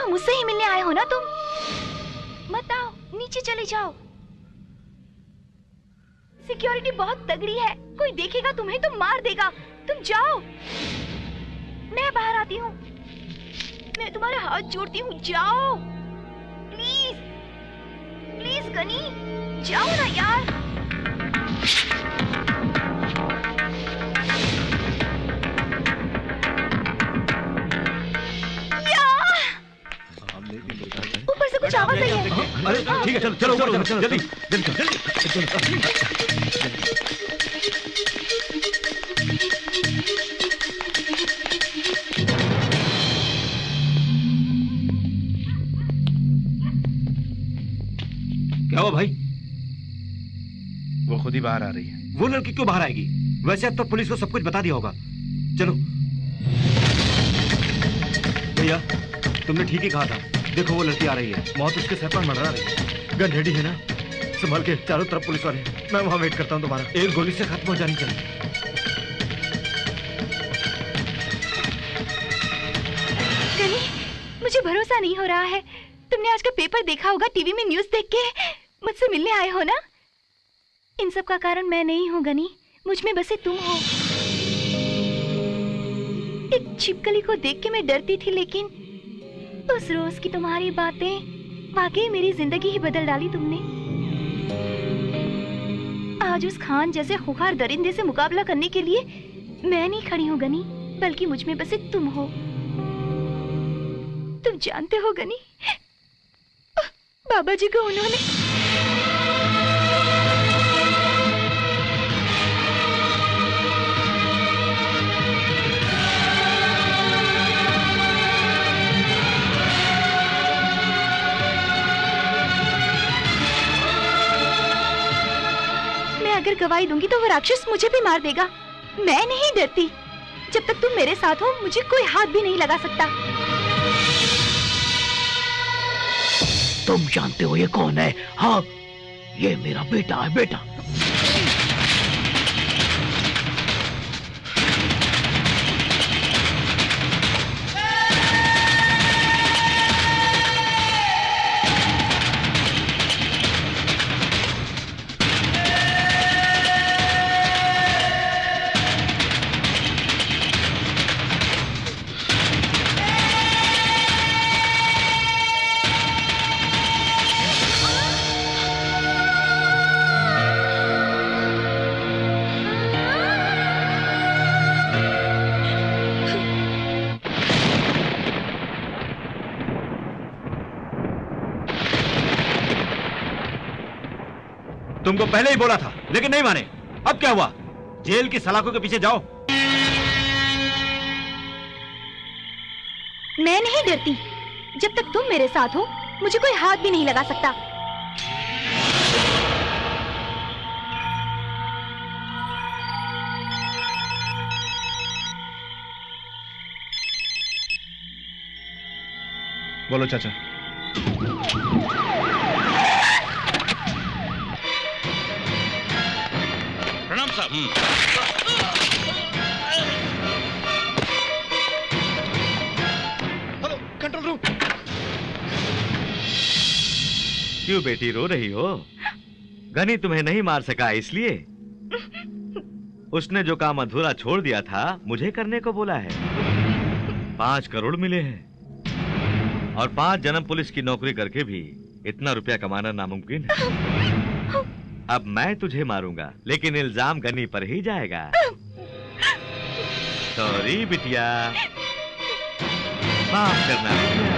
मुझसे ही मिलने आए हो ना तुम? मत आओ, नीचे चले जाओ। सिक्योरिटी बहुत तगड़ी है, कोई देखेगा तुम्हें तो मार देगा। तुम जाओ, मैं बाहर आती हूँ। मैं तुम्हारे हाथ जोड़ती हूँ, जाओ प्लीज। प्लीज गनी, जाओ ना यार। ऊपर से कुछ आवाज आई है। अरे ठीक है, चलो चलो चलो चलो जल्दी जल्दी जल्दी। क्या हुआ भाई? वो खुद ही बाहर आ रही है। वो लड़की क्यों बाहर आएगी? वैसे अब तो पुलिस को सब कुछ बता दिया होगा। चलो भैया, तुमने ठीक ही कहा था। देखो वो लड़की आ रही है, मौत उसके सर पर मंडरा रही है। गन रेडी है ना? संभाल के, चारों तरफ पुलिस वाले। मैं वहां वेट करता हूँ तुम्हारा। एक गोली से खत्म हो जानी चाहिए। गनी, मुझे भरोसा नहीं हो रहा है। तुमने आज का पेपर देखा होगा, टीवी में न्यूज़ देख के मुझसे मिलने आए हो ना? इन सब का कारण मैं नहीं हूँ गनी, मुझ में बसे तुम हो। एक छिपकली को देख के मैं डरती थी, लेकिन उस रोज की तुम्हारी बातें वाकई मेरी जिंदगी ही बदल डाली तुमने। आज उस खान जैसे खुखार दरिंदे से मुकाबला करने के लिए मैं नहीं खड़ी हूँ गनी, बल्कि मुझ में बसे तुम हो। तुम जानते हो गनी, बाबा जी को उन्होंने अगर गवाही दूंगी तो वो राक्षस मुझे भी मार देगा। मैं नहीं डरती। जब तक तुम मेरे साथ हो, मुझे कोई हाथ भी नहीं लगा सकता। तुम जानते हो ये कौन है? हाँ, ये मेरा बेटा है। बेटा, तुमको पहले ही बोला था, लेकिन नहीं माने। अब क्या हुआ? जेल की सलाखों के पीछे जाओ। मैं नहीं डरती। जब तक तुम मेरे साथ हो मुझे कोई हाथ भी नहीं लगा सकता। बोलो चाचा। प्रणाम साहब। Hello, control room. क्यों बेटी रो रही हो? गनी तुम्हें नहीं मार सका इसलिए? उसने जो काम अधूरा छोड़ दिया था मुझे करने को बोला है। 5 करोड़ मिले हैं और 5 जन्म पुलिस की नौकरी करके भी इतना रुपया कमाना नामुमकिन है। अब मैं तुझे मारूंगा लेकिन इल्जाम गनी पर ही जाएगा। सॉरी बिटिया, माफ करना बिटिया।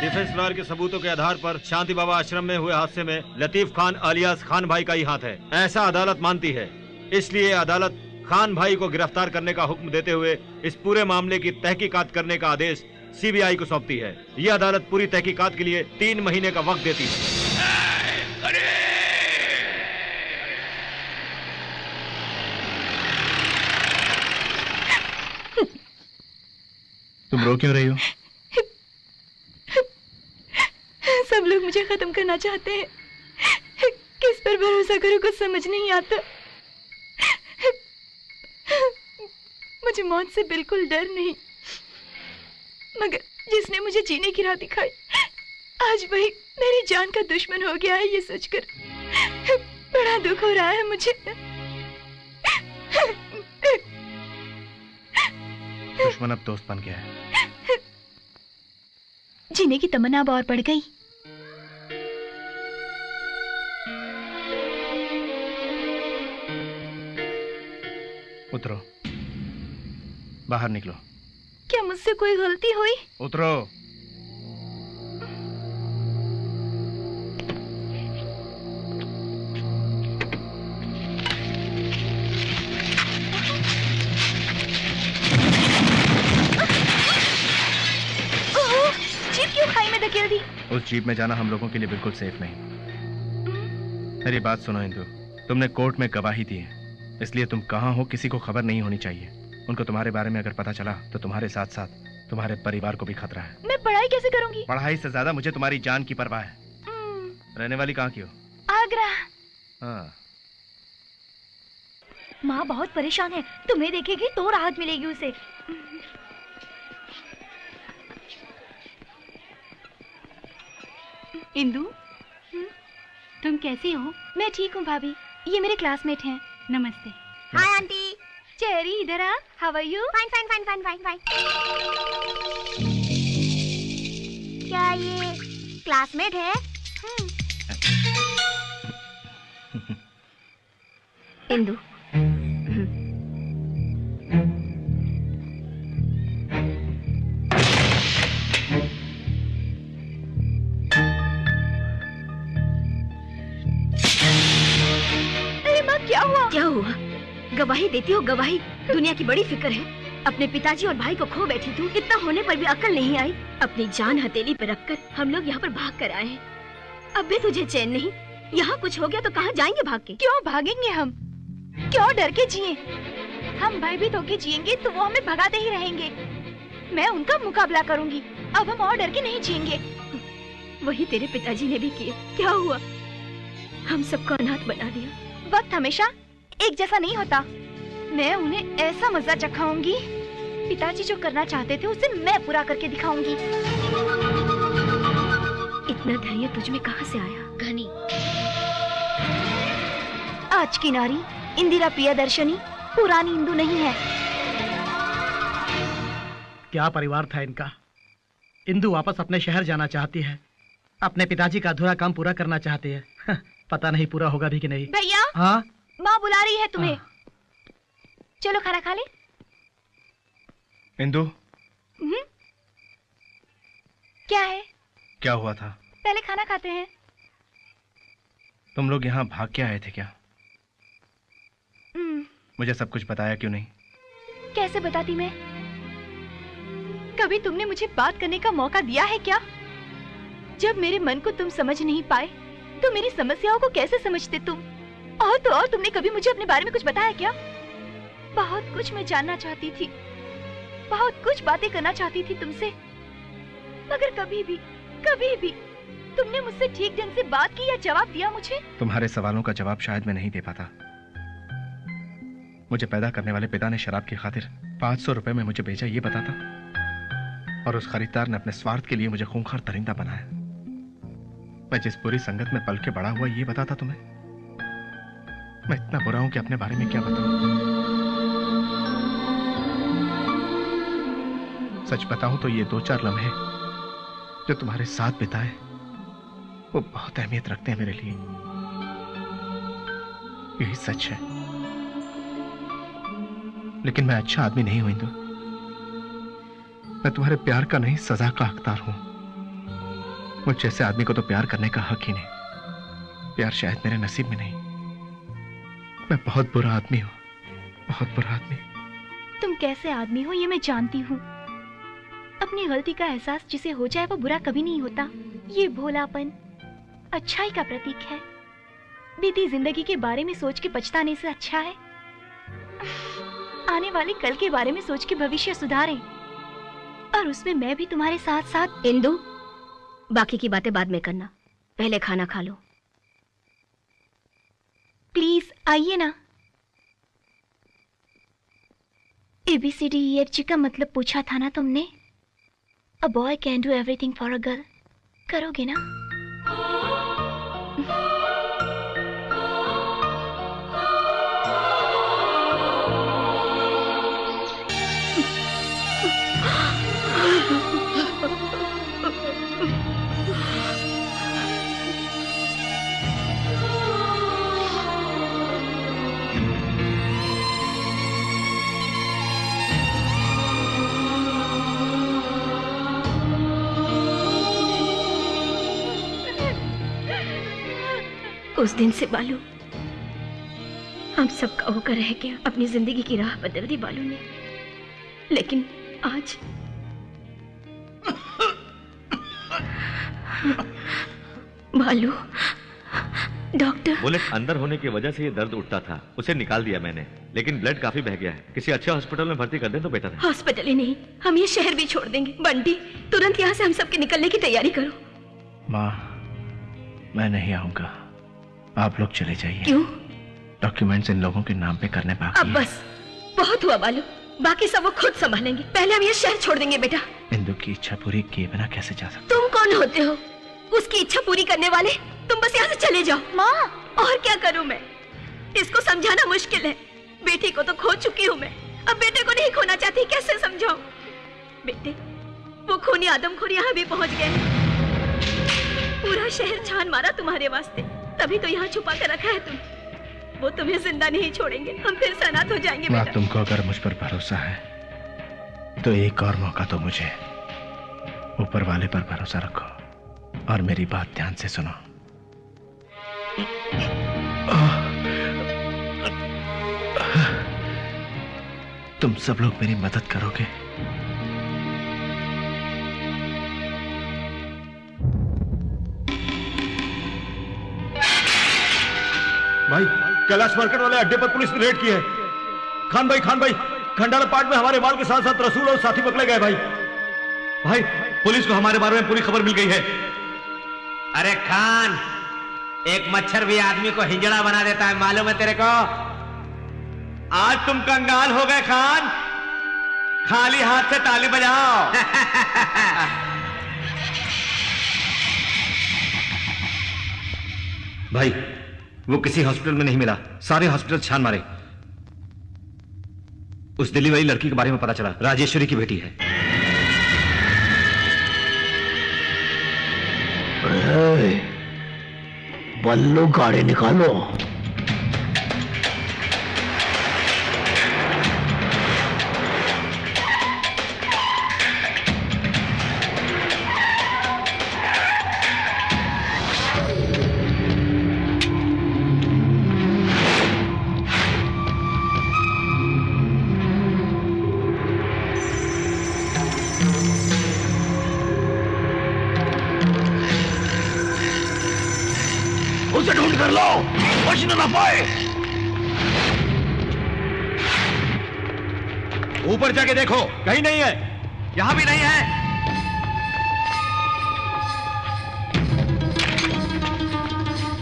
डिफेंस लॉयर के सबूतों के आधार पर शांति बाबा आश्रम में हुए हादसे में लतीफ खान आलियास खान भाई का ही हाथ है, ऐसा अदालत मानती है। इसलिए अदालत खान भाई को गिरफ्तार करने का हुक्म देते हुए इस पूरे मामले की तहकीकात करने का आदेश सीबीआई को सौंपती है। यह अदालत पूरी तहकीकात के लिए 3 महीने का वक्त देती है। तुम रो क्यों रही हो? सब लोग मुझे खत्म करना चाहते हैं। किस पर भरोसा करूं कुछ समझ नहीं आता। मुझे मौत से बिल्कुल डर नहीं, मगर जिसने मुझे जीने की राह दिखाई आज वही मेरी जान का दुश्मन हो गया है। ये सोचकर बड़ा दुख हो रहा है मुझे। दुश्मन अब दोस्त बन गया है। जीने की तमन्ना अब और बढ़ गई। उतरो, बाहर निकलो। क्या मुझसे कोई गलती हुई? उतरो। जीप क्यों खाई में धकेल दी? उस जीप में जाना हम लोगों के लिए बिल्कुल सेफ नहीं। मेरी बात सुनो इंदु, तुमने कोर्ट में गवाही दी है, इसलिए तुम कहाँ हो किसी को खबर नहीं होनी चाहिए। उनको तुम्हारे बारे में अगर पता चला तो तुम्हारे साथ साथ तुम्हारे परिवार को भी खतरा है। मैं पढ़ाई कैसे करूंगी? पढ़ाई से ज्यादा मुझे तुम्हारी जान की परवाह है। रहने वाली कहाँ की हो? आगरा। हाँ। माँ बहुत परेशान है, तुम्हें देखेगी तो राहत मिलेगी उसे। इंदु, तुम कैसी हो? मैं ठीक हूँ भाभी, ये मेरे क्लासमेट हैं। नमस्ते। हाय आंटी। चेरी इधर आ। How are you? Fine fine fine fine fine fine. क्या ये क्लासमेट है? इंदु, अरे माँ क्या हुआ? क्या हुआ? गवाही देती हो गवाही? दुनिया की बड़ी फिक्र है। अपने पिताजी और भाई को खो बैठी तू, इतना होने पर भी अकल नहीं आई। अपनी जान हथेली पर रखकर हम लोग यहाँ पर भाग कर आए हैं। अब भी तुझे चैन नहीं? यहाँ कुछ हो गया तो कहाँ जाएंगे भाग के? क्यों भागेंगे हम? क्यों डर के जिए? हम भयभीत होके जिएंगे तो वो हमें भगाते ही रहेंगे। मैं उनका मुकाबला करूंगी। अब हम और डर के नहीं जिएंगे। वही तेरे पिताजी ने भी किया। क्या हुआ? हम सबको अनाथ बना दिया। वक्त हमेशा एक जैसा नहीं होता। मैं उन्हें ऐसा मजा चखाऊंगी, पिताजी जो करना चाहते थे उसे मैं पूरा करके दिखाऊंगी। इतना धैर्य तुझ में कहाँ से आया? घनी, आज की नारी इंदिरा प्रियदर्शनी पुरानी इंदु नहीं है। क्या परिवार था इनका। इंदु वापस अपने शहर जाना चाहती है, अपने पिताजी का अधूरा काम पूरा करना चाहती है। पता नहीं पूरा होगा भी कि नहीं। भैया, हाँ, माँ बुला रही है तुम्हें। चलो खाना खा ले। इंदु, क्या है? क्या हुआ था? पहले खाना खाते हैं। तुम लोग यहाँ भाग के आए थे क्या? मुझे सब कुछ बताया क्यों नहीं? कैसे बताती मैं? कभी तुमने मुझे बात करने का मौका दिया है क्या? जब मेरे मन को तुम समझ नहीं पाए तो मेरी समस्याओं को कैसे समझते तुम? और तो और तुमने कभी मुझे अपने बारे में कुछ बताया क्या? बहुत कुछ मैं जानना चाहती थी, बहुत कुछ बातें करना चाहती थी तुमसे, मगर कभी भी तुमने मुझसे ठीक ढंग से बात की या जवाब दिया मुझे? तुम्हारे सवालों का जवाब शायद मैं नहीं दे पाता। मुझे पैदा करने वाले पिता ने शराब की खातिर 500 रुपए में मुझे बेचा, ये पता था, और उस खरीदार ने अपने स्वार्थ के लिए मुझे खूंखार दरिंदा बनाया। मैं जिस बुरी संगत में पल के बड़ा हुआ, ये पता था तुम्हें? मैं इतना बुरा हूं कि अपने बारे में क्या बताऊं? सच बताऊं तो ये 2-4 लम्हे जो तुम्हारे साथ बिताए वो बहुत अहमियत रखते हैं मेरे लिए। यही सच है। लेकिन मैं अच्छा आदमी नहीं हूं इंदु। मैं तुम्हारे प्यार का नहीं, सजा का हकदार हूं। मुझ जैसे आदमी को तो प्यार करने का हक ही नहीं। प्यार शायद मेरे नसीब में नहीं। मैं बहुत बुरा आदमी हूं, बहुत बुरा आदमी। तुम कैसे आदमी हो ये मैं जानती हूँ। अपनी गलती का एहसास जिसे हो जाए वो बुरा कभी नहीं होता। ये भोलापन अच्छाई का प्रतीक है। बीती जिंदगी के बारे में सोच के पछताने से अच्छा है आने वाले कल के बारे में सोच के भविष्य सुधारें, और उसमें मैं भी तुम्हारे साथ साथ। इंदु, बाकी की बातें बाद में करना, पहले खाना खा लो। प्लीज आइए ना। ABCDEFG का मतलब पूछा था ना तुमने? A boy can do everything for a girl. करोगे ना? उस दिन से बालू, हम सबका होकर रह गया। अपनी जिंदगी की राह बदल दी बालू ने। लेकिन आज बालू, डॉक्टर। बुलेट अंदर होने की वजह से ये दर्द उठता था, उसे निकाल दिया मैंने, लेकिन ब्लड काफी बह गया है। किसी अच्छे हॉस्पिटल में भर्ती कर दें तो बेटर है। हॉस्पिटल ही नहीं, हम ये शहर भी छोड़ देंगे। बंटी, तुरंत यहाँ से हम सबके निकलने की तैयारी करो। माँ, मैं नहीं आऊंगा, आप लोग चले जाइए। क्यों? डॉक्यूमेंट्स इन लोगों के नाम पे करने बाकी अब बस, बहुत हुआ बालू, बाकी सब वो खुद संभालेंगे। पहले हम ये शहर छोड़ देंगे बेटा। इंदु की इच्छा पूरी किए बिना कैसे जा सकते? तुम कौन होते हो उसकी इच्छा पूरी करने वाले? तुम बस यहाँ से चले जाओ। माँ, और क्या करूँ मैं? इसको समझाना मुश्किल है। बेटी को तो खो चुकी हूँ मैं, अब बेटे को नहीं खोना चाहती। कैसे समझाऊं? बेटे, वो खूनी आदमखोर यहाँ भी पहुँच गए। पूरा शहर छान मारा तुम्हारे वास्ते, तभी तो यहाँ छुपा कर रखा है तुम। वो तुम्हें जिंदा नहीं छोड़ेंगे, हम फिर से अनाथ हो जाएंगे माँ, बेटा। तुमको अगर मुझ पर भरोसा है तो एक और मौका दो मुझे। ऊपर वाले पर भरोसा रखो और मेरी बात ध्यान से सुनो। तुम सब लोग मेरी मदद करोगे? भाई, कैलाश मार्केट वाले अड्डे पर पुलिस ने रेड की है। खान भाई, खंडाला पार्ट में हमारे माल के साथ साथ रसूल और साथी पकड़े गए। भाई, पुलिस को हमारे बारे में पूरी खबर मिल गई है। अरे खान, एक मच्छर भी आदमी को हिजड़ा बना देता है, मालूम है तेरे को? आज तुम कंगाल हो गए खान, खाली हाथ से ताली बजाओ। भाई, वो किसी हॉस्पिटल में नहीं मिला, सारे हॉस्पिटल छान मारे। उस दिल्ली वाली लड़की के बारे में पता चला, राजेश्वरी की बेटी है। बल्लू, गाड़ी निकालो। उसे ढूंढ कर लो, बचना ना पाए। ऊपर जाके देखो, कहीं नहीं है। यहां भी नहीं है।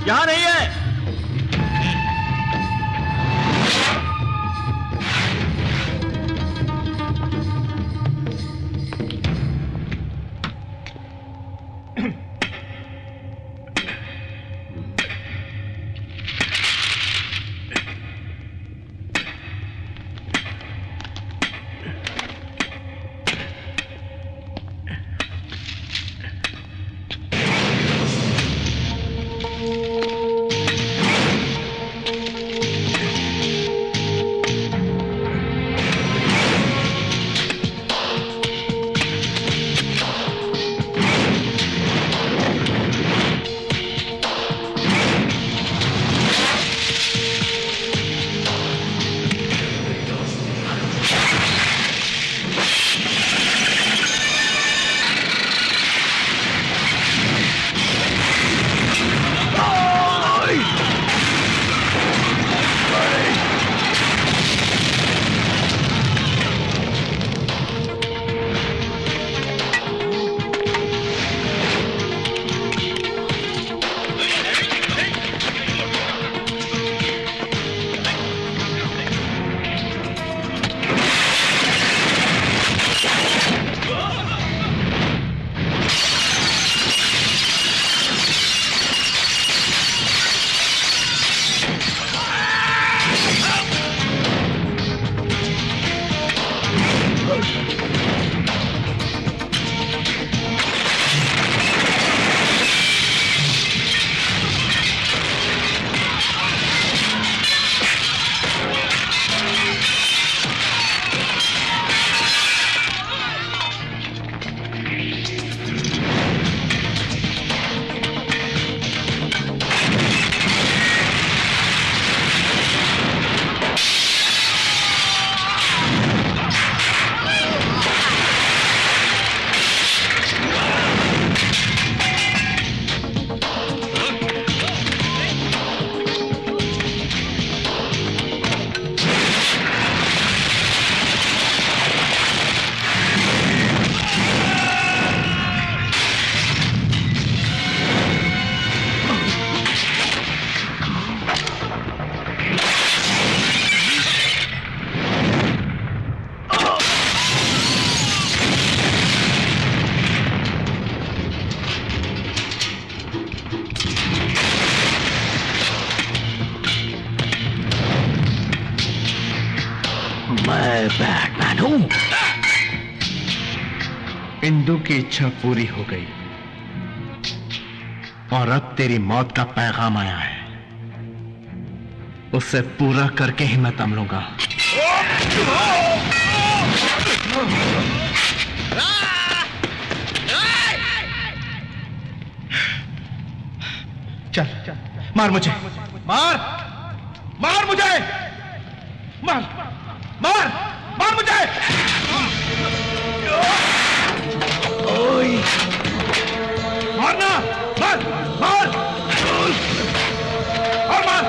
यहां नहीं है। मैं बैटमैन हूं। इंदु की इच्छा पूरी हो गई और अब तेरी मौत का पैगाम आया है। उसे पूरा करके ही मैं दम लूंगा। चल मार मुझे, मार मार मुझे, मार मार मार मुझे। मारना, मार मार और मार।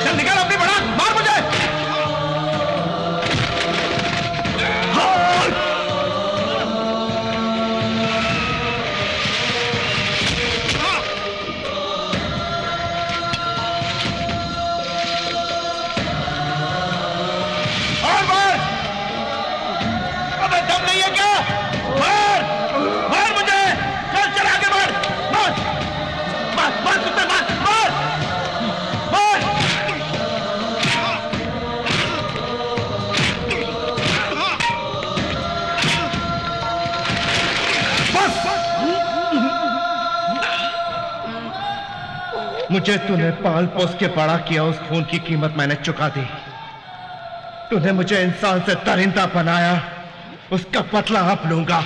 चल निकाल अपनी बड़ा, मार मुझे। मुझे तूने पाल पोस के बड़ा किया, उस खून की कीमत मैंने चुका दी। तूने मुझे इंसान से दरिंदा बनाया, उसका बदला अब लूंगा।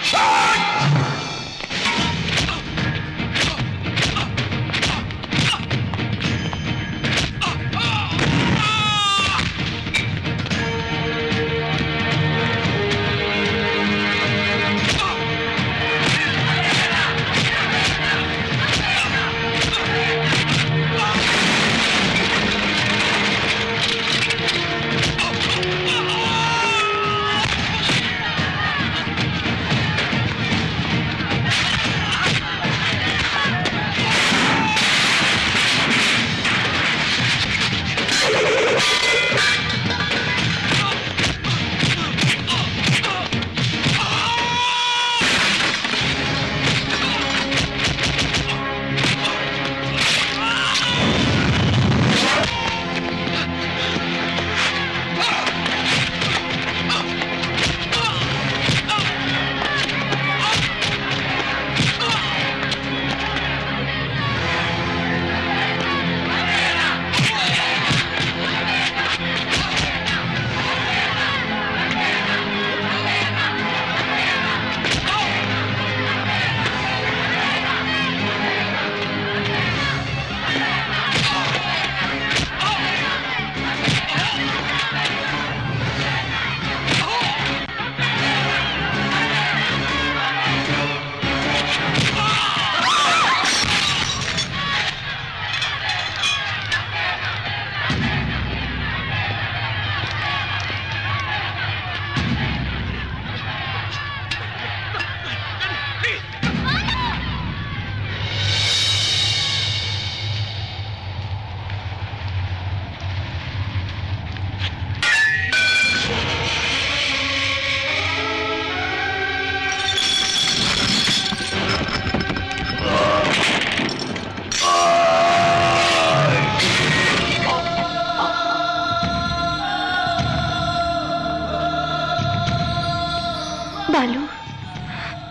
बालू,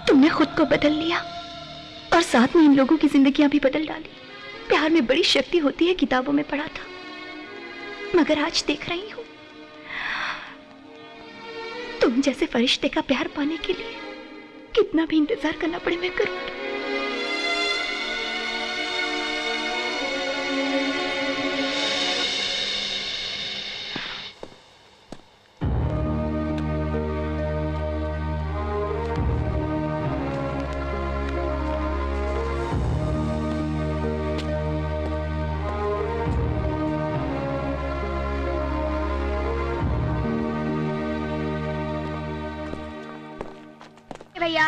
तुमने खुद को बदल लिया और साथ में इन लोगों की जिंदगियां भी बदल डाली। प्यार में बड़ी शक्ति होती है, किताबों में पढ़ा था, मगर आज देख रही हूं तुम जैसे फरिश्ते का प्यार पाने के लिए कितना भी इंतजार करना पड़े मैं करूंगी। भैया